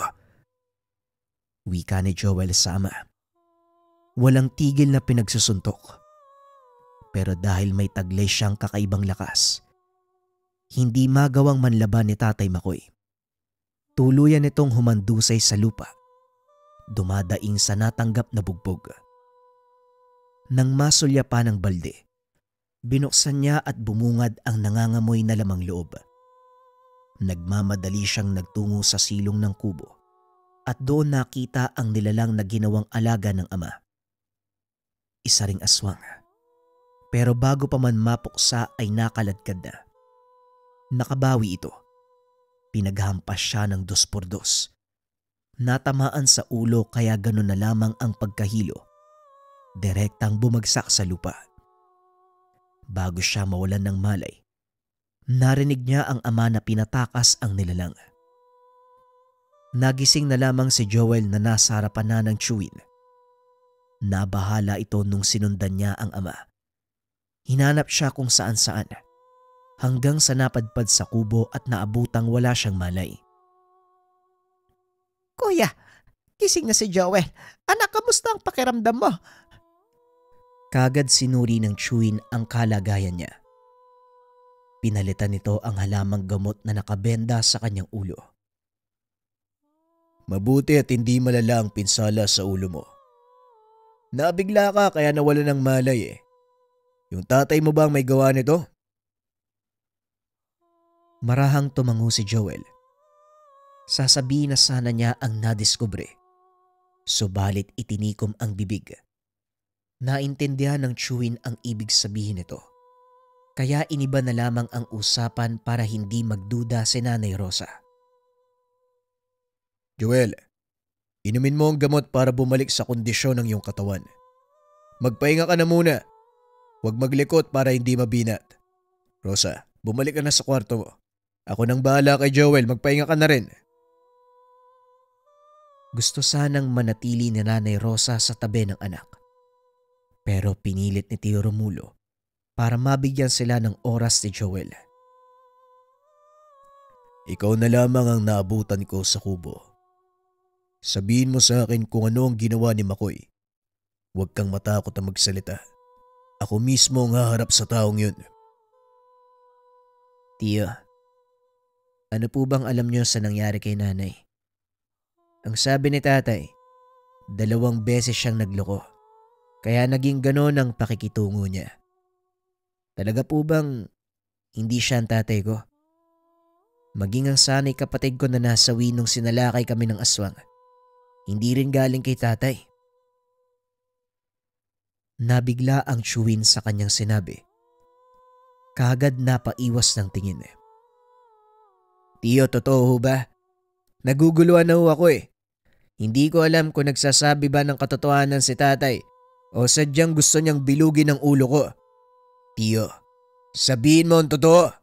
Wika ni Joel sa ama. Walang tigil na pinagsusuntok. Pero dahil may taglay siyang kakaibang lakas, hindi magawang manlaban ni Tatay Makoy. Tuluyan itong humandusay sa lupa. Dumadaing sa natanggap na bugbog. Nang masulya pa ng balde, binuksan niya at bumungad ang nangangamoy na lamang loob. Nagmamadali siyang nagtungo sa silong ng kubo at doon nakita ang nilalang na ginawang alaga ng ama. Isa ring aswang. Pero bago pa man mapuksa ay nakaladkad na. Nakabawi ito. Pinaghampas siya ng 2x2. Natamaan sa ulo kaya ganun na lamang ang pagkahilo. Direktang bumagsak sa lupa. Bago siya mawalan ng malay, narinig niya ang ama na pinatakas ang nilalang. Nagising na lamang si Joel na nasa harapan na ng tiyuhin. Nabahala ito nung sinundan niya ang ama. Hinanap siya kung saan-saan hanggang sa napadpad sa kubo at naabutang wala siyang malay. Kuya, gising na si Joel. Anak, kamusta ang pakiramdam mo? Kagad sinuri ng tiyuhin ang kalagayan niya. Pinalitan nito ang halamang gamot na nakabenda sa kanyang ulo. Mabuti at hindi malala ang pinsala sa ulo mo. Nabigla ka kaya nawala ng malay Yung tatay mo ba ang may gawa nito? Marahang tumango si Joel. Sasabihin na sana niya ang nadiskubre. Subalit itinikom ang bibig. Naintindihan ng tiyuhin ang ibig sabihin nito. Kaya iniba na lamang ang usapan para hindi magduda si Nanay Rosa. Joel, inumin mo ang gamot para bumalik sa kondisyon ng iyong katawan. Magpahinga ka na muna. Huwag maglikot para hindi mabinat. Rosa, bumalik ka na sa kwarto mo. Ako nang bahala kay Joel, magpahinga ka na rin. Gusto sanang manatili ni Nanay Rosa sa tabi ng anak. Pero pinilit ni Tio Romulo para mabigyan sila ng oras ni Joel. Ikaw na lamang ang naabutan ko sa kubo. Sabihin mo sa akin kung ano ang ginawa ni Makoy. Huwag kang matakot na magsalita. Ako mismo ang haharap sa taong yun. Tio, ano po bang alam niyo sa nangyari kay nanay? Ang sabi ni tatay, 2 beses siyang nagloko. Kaya naging ganon ang pakikitungo niya. Talaga po bang hindi siya ang tatay ko? Maging ang sanay kapatid ko na nasawi nung sinalakay kami ng aswang. Hindi rin galing kay tatay. Nabigla ang Chewin sa kanyang sinabi. Kaagad napaiwas ng tingin. Tiyo, totoo ho ba? Naguguluhan na ho ako eh. Hindi ko alam kung nagsasabi ba ng katotohanan si tatay o sadyang gusto niyang bilugin ang ulo ko. Tiyo, sabihin mo ang totoo.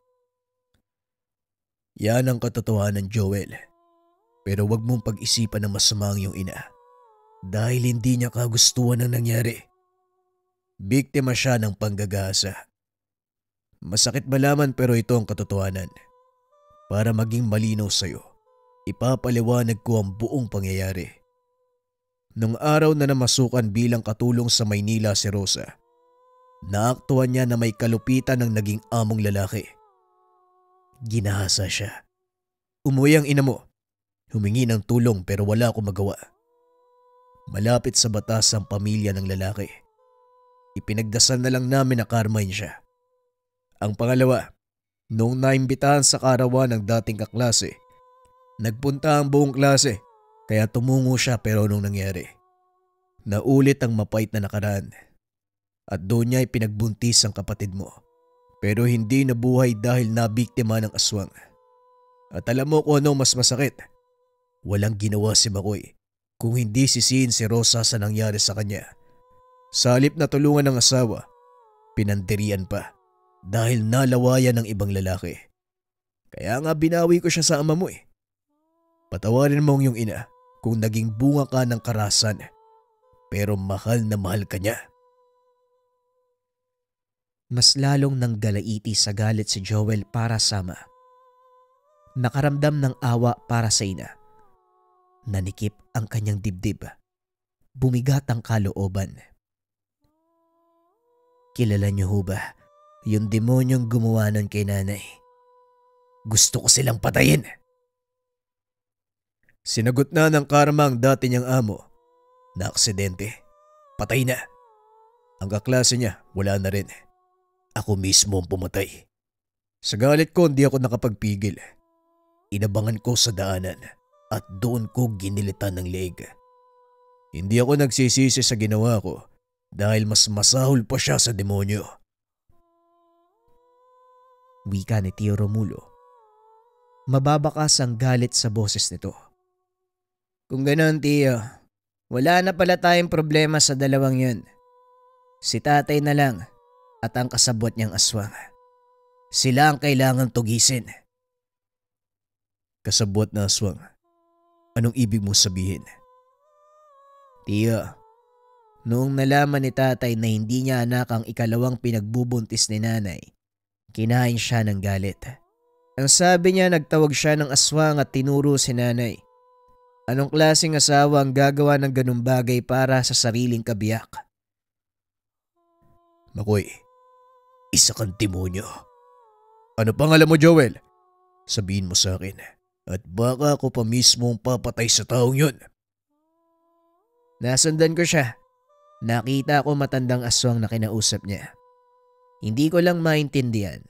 Yan ang katotohanan, Joel. Pero wag mong pag-isipan na masama ang iyong ina. Dahil hindi niya kagustuhan ang nangyari. Biktima siya ng panggagasa. Masakit malaman pero ito ang katotohanan. Para maging malinaw sa'yo, ipapaliwanag ko ang buong pangyayari. Nung araw na namasukan bilang katulong sa Maynila si Rosa, naaktuhan niya na may kalupitan ng naging among lalaki. Ginahasa siya. Umuwi ang ina mo. Humingi ng tulong pero wala akong magawa. Malapit sa batas ang pamilya ng lalaki. Ipinagdasal na lang namin na karmahin siya. Ang pangalawa, noong naimbitahan sa karawan ng dating kaklase, nagpunta ang buong klase kaya tumungo siya pero nung nangyari, naulit ang mapait na nakaraan. At doon niya ipinagbuntis ang kapatid mo. Pero hindi nabuhay dahil nabiktima ng aswang. At alam mo kung ano mas masakit? Walang ginawa si Makoy kung hindi sisihin si Rosa sa nangyari sa kanya. Sa halip na tulungan ng asawa, pinandirian pa dahil nalawayan ng ibang lalaki. Kaya nga binawi ko siya sa ama mo eh. Patawarin mo ang iyong ina kung naging bunga ka ng karahasan. Pero mahal na mahal ka niya. Mas lalong nanggalaiti sa galit si Joel para sa ama. Nakaramdam ng awa para sa ina. Nanikip ang kanyang dibdib. Bumigat ang kalooban. Kilala niyo ho ba yung demonyong gumawa nun kay nanay? Gusto ko silang patayin. Sinagot na ng karma ang dati niyang amo na aksidente. Patay na. Ang kaklase niya wala na rin. Ako mismo ang pumatay. Sa galit ko hindi ako nakapagpigil. Inabangan ko sa daanan at doon ko ginilitan ng leeg. Hindi ako nagsisisi sa ginawa ko dahil mas masahol pa siya sa demonyo. Wika ni Tio Romulo. Mababakas ang galit sa boses nito. Kung ganoon, Tio, wala na pala tayong problema sa dalawang yun. Si tatay na lang at ang kasabot niyang aswang. Sila ang kailangang tugisin. Kasabot na aswang? Anong ibig mong sabihin? Tio, noong nalaman ni tatay na hindi niya anak ang ikalawang pinagbubuntis ni nanay, kinain siya ng galit. Ang sabi niya nagtawag siya ng aswang at tinuro si nanay. Anong klaseng asawa ang gagawa ng ganung bagay para sa sariling kabiyak? Makoy, isa kang demonyo. Ano pangalan mo, Joel? Sabihin mo sa akin at baka ako pa mismo ang papatay sa taong yun. Nasundan ko siya. Nakita ko matandang aswang na kinausap niya. Hindi ko lang maintindihan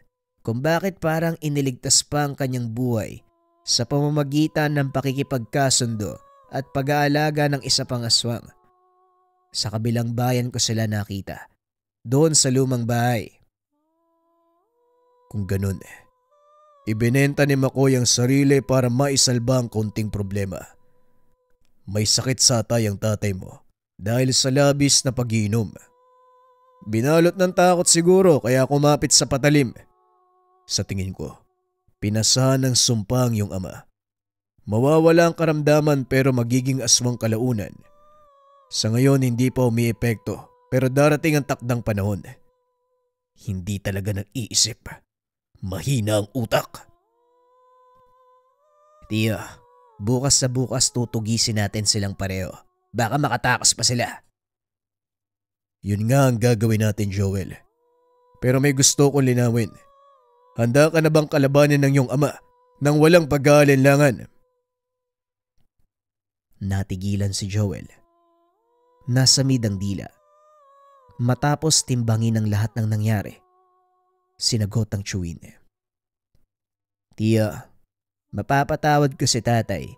kung bakit parang iniligtas pa ang kanyang buhay sa pamamagitan ng pakikipagkasundo at pag-aalaga ng isa pang aswang. Sa kabilang bayan ko sila nakita. Doon sa lumang bahay. Kung ganun, ibinenta ni Makoy ang sarili para maisalba ang konting problema. May sakit sa atay ang tatay mo dahil sa labis na pag-iinom. Binalot ng takot siguro kaya kumapit sa patalim. Sa tingin ko, pinasahan ng sumpa ang iyong ama. Mawawala ang karamdaman pero magiging aswang kalaunan. Sa ngayon hindi pa umiepekto pero darating ang takdang panahon. Hindi talaga nag-iisip. Mahina ang utak. Tio, bukas sa bukas tutugisin natin silang pareho. Baka makatakas pa sila. Yun nga ang gagawin natin, Joel. Pero may gusto kong linawin. Handa ka na bang kalabanin ng iyong ama nang walang pag-aalinlangan? Natigilan si Joel. Nasamid ang dila. Matapos timbangin ang lahat ng nangyari, sinagot ang Chewin. Tia, Mapapatawad ko si tatay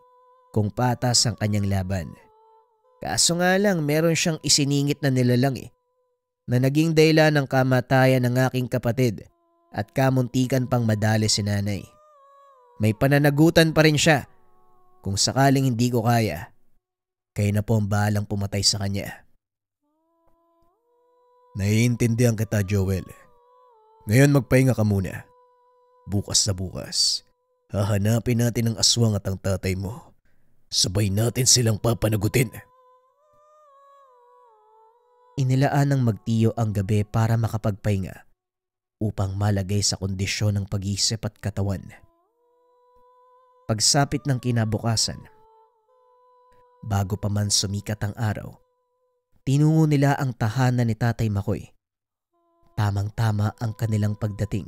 kung patas ang kanyang laban. Kaso nga lang meron siyang isiningit na nilalang na naging dahilan ng kamatayan ng aking kapatid at kamuntikan pang madali si nanay. May pananagutan pa rin siya. Kung sakaling hindi ko kaya, kayo na po ang bahalang pumatay sa kanya. Naiintindihan kita, Joel. Ngayon magpahinga ka muna. Bukas na bukas, hahanapin natin ang aswang at ang tatay mo. Sabay natin silang papanagutin. Inilaan ng magtiyo ang gabi para makapagpahinga upang malagay sa kondisyon ng pag-iisip at katawan. Pagsapit ng kinabukasan, bago pa man sumikat ang araw, tinungo nila ang tahanan ni Tatay Makoy. Tamang-tama ang kanilang pagdating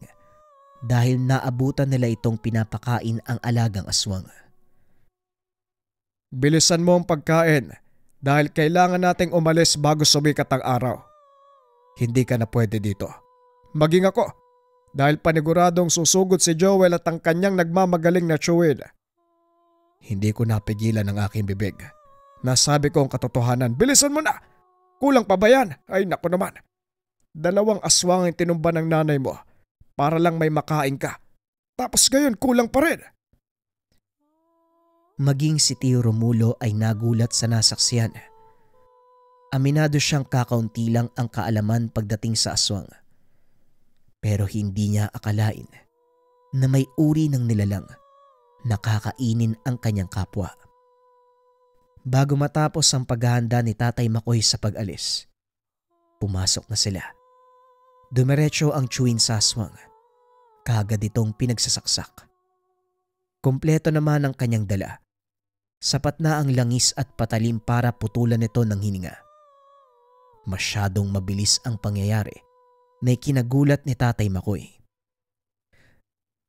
dahil naabutan nila itong pinapakain ang alagang aswang. Bilisan mo ang pagkain dahil kailangan nating umalis bago sumikat ang araw. Hindi ka na pwede dito. Maging ako dahil paniguradong susugod si Joel at ang kanyang nagmamagaling na tsuwil. Hindi ko napigilan ang aking bibig. Nasabi ko ang katotohanan, bilisan mo na! Kulang pa ba yan? Ay naku naman. 2 aswang ang tinumba ng nanay mo para lang may makain ka. Tapos ngayon kulang pa rin. Maging si Tio Romulo ay nagulat sa nasaksiyan. Aminado siyang kakaunti lang ang kaalaman pagdating sa aswang. Pero hindi niya akalain na may uri ng nilalang na kakainin ang kanyang kapwa. Bago matapos ang paghahanda ni Tatay Makoy sa pag-alis, pumasok na sila. Dumiretso ang chewin sa aswang. Kaagad itong pinagsasaksak. Kompleto naman ang kanyang dala. Sapat na ang langis at patalim para putulan ito ng hininga. Masyadong mabilis ang pangyayari na ikinagulat ni Tatay Makoy.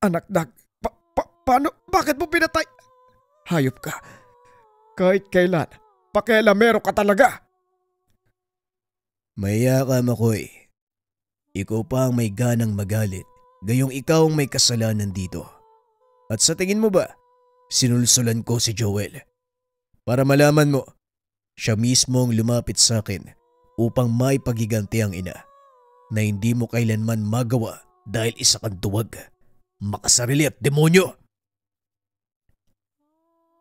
Anak Dag, paano? Bakit mo pinatay? Hayop ka. Kahit kailan, pakialamero ka talaga. Maya ka, Makoy. Ikaw pa ang may ganang magalit, gayong ikaw ang may kasalanan dito. At sa tingin mo ba, sinulsulan ko si Joel? Para malaman mo, siya mismo ang lumapit sa akin upang maipagiganti ang ina na hindi mo kailanman magawa dahil isa kang duwag, makasarili at demonyo.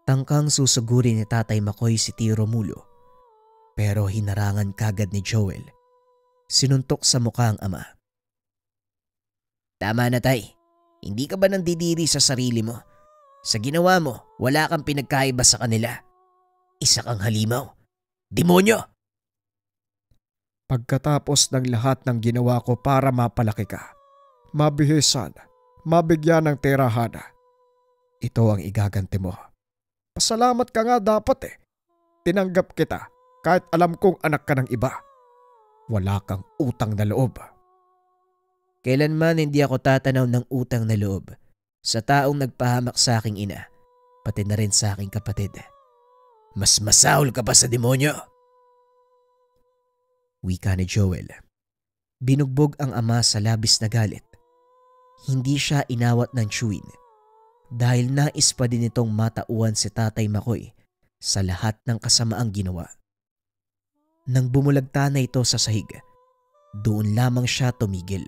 Tangkang susugurin ni Tatay Makoy si Tio Romulo, pero hinarangan kagad ni Joel. Sinuntok sa mukha ang ama. Tama na, Tay. Hindi ka ba nandidiri sa sarili mo? Sa ginawa mo, wala kang pinagkaiba sa kanila. Isa kang halimaw. Demonyo! Pagkatapos ng lahat ng ginawa ko para mapalaki ka, mabihisan, mabigyan ng tirahan, ito ang igaganti mo. Pasalamat ka nga dapat. Tinanggap kita kahit alam kong anak ka ng iba. Wala kang utang na loob. Kailanman hindi ako tatanaw ng utang na loob sa taong nagpahamak sa aking ina, pati na rin sa aking kapatid. Mas masahol ka pa sa demonyo. Wika ni Joel. Binugbog ang ama sa labis na galit. Hindi siya inawat ng chewin dahil nais pa din itong matauhan si Tatay Makoy sa lahat ng kasamaang ginawa. Nang bumulagta na ito sa sahig, doon lamang siya tumigil.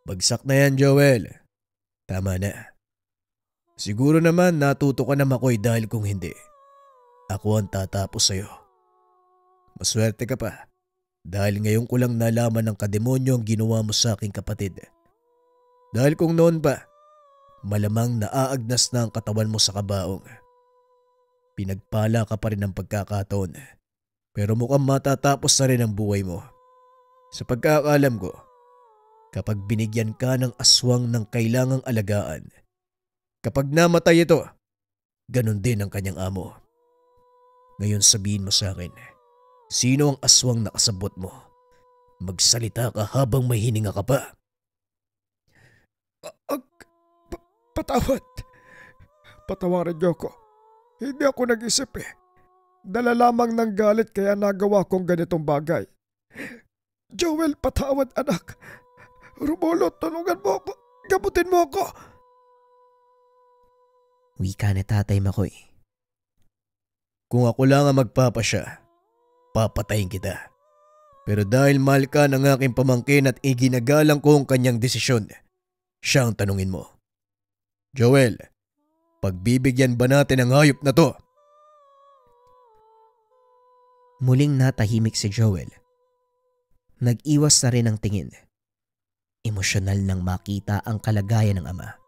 Bagsak na yan, Joel. Tama na. Siguro naman natuto ka na, Makoy, dahil kung hindi, ako ang tatapos sa'yo. Maswerte ka pa dahil ngayon ko lang nalaman ng kademonyo ang ginawa mo sa aking kapatid. Dahil kung noon pa, malamang naaagnas na ang katawan mo sa kabaong. Pinagpala ka pa rin ng pagkakataon, pero mukhang matatapos na rin ang buhay mo. Sa pagkakaalam ko, kapag binigyan ka ng aswang ng kailangang alagaan, kapag namatay ito, ganun din ang kanyang amo. Ngayon sabihin mo sa akin, sino ang aswang na kasabot mo? Magsalita ka habang may hininga ka pa. Patawad. Patawarin niyo ko. Hindi ako nag-isip. Dala lamang ng galit kaya nagawa kong ganitong bagay. Joel, patawad anak. Romulo, tulungan mo ako. Gamutin mo ako. Wika ni Tatay Makoy. Kung ako lang ang magpapasya, papatayin kita. Pero dahil mahal ka ng aking pamangkin at iginagalang ko ang kanyang desisyon, siya ang tanungin mo. Joel, pagbibigyan ba natin ang hayop na to? Muling natahimik si Joel. Nag-iwas na rin ang tingin. Emosyonal nang makita ang kalagayan ng ama.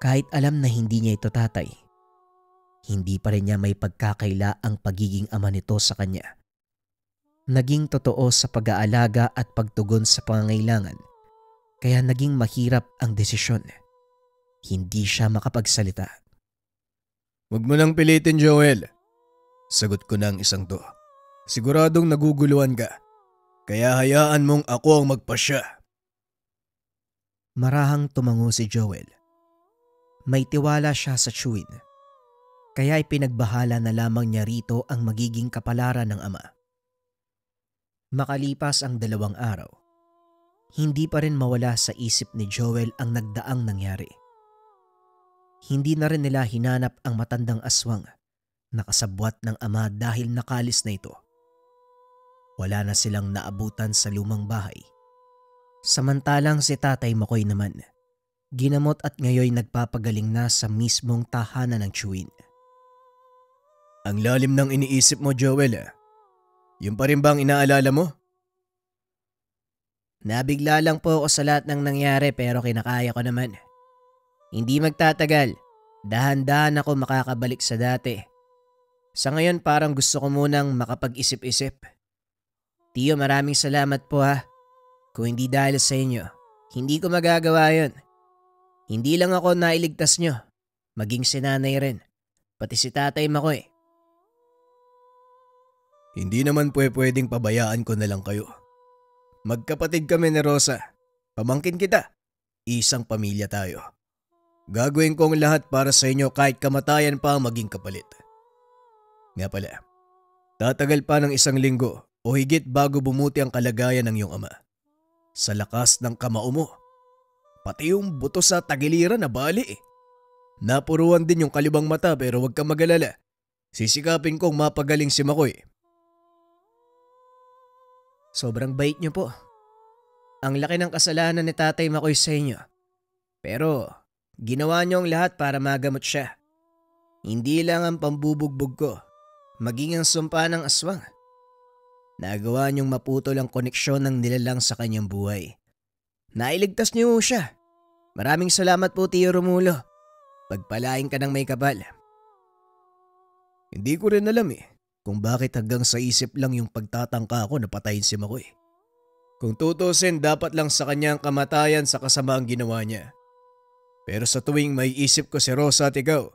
Kahit alam na hindi niya ito tatay, hindi pa rin niya may pagkakaila ang pagiging ama nito sa kanya. Naging totoo sa pag-aalaga at pagtugon sa pangangailangan, kaya naging mahirap ang desisyon. Hindi siya makapagsalita. Huwag mo nang pilitin, Joel. Sagot ko ng isang to. Siguradong naguguluhan ka, kaya hayaan mong ako ang magpasya. Marahang tumango si Joel. May tiwala siya sa Chewin, kaya ipinagbahala na lamang niya rito ang magiging kapalaran ng ama. Makalipas ang 2 araw, hindi pa rin mawala sa isip ni Joel ang nagdaang nangyari. Hindi na rin nila hinanap ang matandang aswang na kasabwat ng ama dahil nakalis na ito. Wala na silang naabutan sa lumang bahay. Samantalang si Tatay Makoy naman, ginamot at ngayoy nagpapagaling na sa mismong tahanan ng Chewin. Ang lalim ng iniisip mo, Joel. Yung pa rin bang inaalala mo? Nabigla lang po ako sa lahat ng nangyari pero kinakaya ko naman. Hindi magtatagal. Dahan-dahan ako makakabalik sa dati. Sa ngayon parang gusto ko munang makapag-isip-isip. Tiyo, maraming salamat po ha. Kung hindi dahil sa inyo, hindi ko magagawa yun. Hindi lang ako nailigtas nyo, maging si nanay rin, pati si Tatay Makoy. Hindi naman pwedeng pabayaan ko na lang kayo. Magkapatid kami ni Rosa. Pamangkin kita. Isang pamilya tayo. Gagawin kong lahat para sa inyo kahit kamatayan pa ang maging kapalit. Nga pala, tatagal pa ng 1 linggo o higit bago bumuti ang kalagayan ng iyong ama. Sa lakas ng kamao mo, pati yung buto sa tagiliran na bali eh. Napuruan din yung kalibang mata pero huwag kang mag-alala. Sisikapin kong mapagaling si Makoy. Sobrang bait niyo po. Ang laki ng kasalanan ni Tatay Makoy sa inyo. Pero ginawa niyo ang lahat para magamot siya. Hindi lang ang pambubugbog ko, maging ang sumpa ng aswang. Nagawa niyong maputol ang koneksyon ng nilalang sa kanyang buhay. Nailigtas niyo siya. Maraming salamat po, Tiyo Romulo. Pagpalain ka ng may kapal. Hindi ko rin alam kung bakit hanggang sa isip lang yung pagtatangka ko na patayin si Makoy. Kung tutusin, dapat lang sa kanyang kamatayan sa kasamaang ginawa niya. Pero sa tuwing may isip ko si Rosa at ikaw,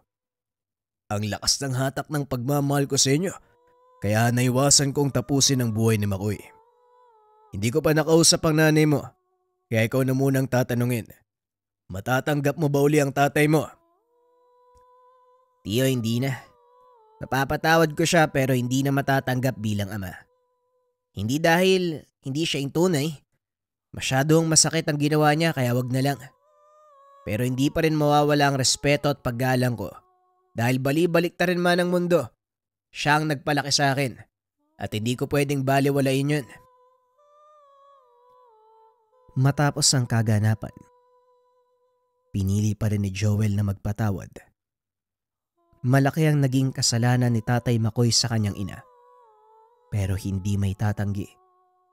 ang lakas ng hatak ng pagmamahal ko sa inyo, kaya naiwasan kong tapusin ang buhay ni Makoy. Hindi ko pa nakausap ang nanay mo, kaya ikaw na munang tatanungin. Matatanggap mo ba uli ang tatay mo? Tiyo, hindi na. Napapatawad ko siya pero hindi na matatanggap bilang ama. Hindi dahil hindi siya yung tunay. Masyadong masakit ang ginawa niya kaya wag na lang. Pero hindi pa rin mawawala ang respeto at paggalang ko. Dahil bali-balik ta rin man ang mundo. Siya ang nagpalaki sa akin at hindi ko pwedeng baliwalain yun. Matapos ang kaganapan, pinili pa rin ni Joel na magpatawad. Malaki ang naging kasalanan ni Tatay Makoy sa kanyang ina. Pero hindi may tatanggi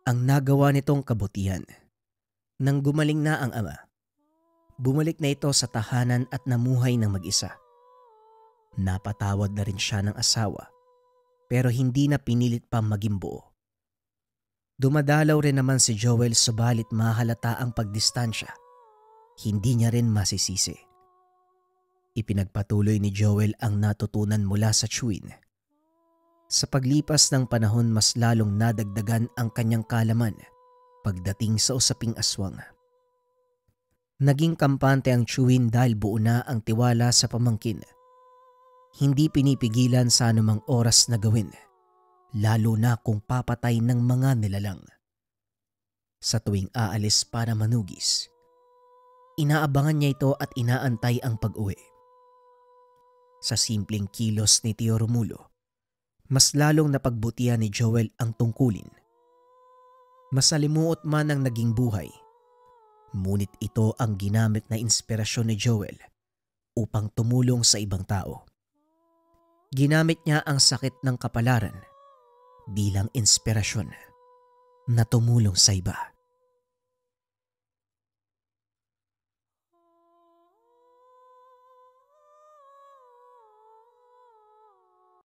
ang nagawa nitong kabutihan. Nang gumaling na ang ama, bumalik na ito sa tahanan at namuhay ng mag-isa. Napatawad na rin siya ng asawa pero hindi na pinilit pa maging buo. Dumadalaw rin naman si Joel subalit mahalata ang pagdistansya. Hindi niya rin masisisi. Ipinagpatuloy ni Joel ang natutunan mula sa Chewin. Sa paglipas ng panahon mas lalong nadagdagan ang kanyang kaalaman pagdating sa usaping aswang. Naging kampante ang Chewin dahil buo na ang tiwala sa pamangkin. Hindi pinipigilan sa anumang oras na gawin, lalo na kung papatay ng mga nilalang. Sa tuwing aalis para manugis, inaabangan niya ito at inaantay ang pag-uwi. Sa simpleng kilos ni Tio Romulo, mas lalong napagbutihan ni Joel ang tungkulin. Masalimuot man ang naging buhay, ngunit ito ang ginamit na inspirasyon ni Joel upang tumulong sa ibang tao. Ginamit niya ang sakit ng kapalaran bilang inspirasyon na tumulong sa iba.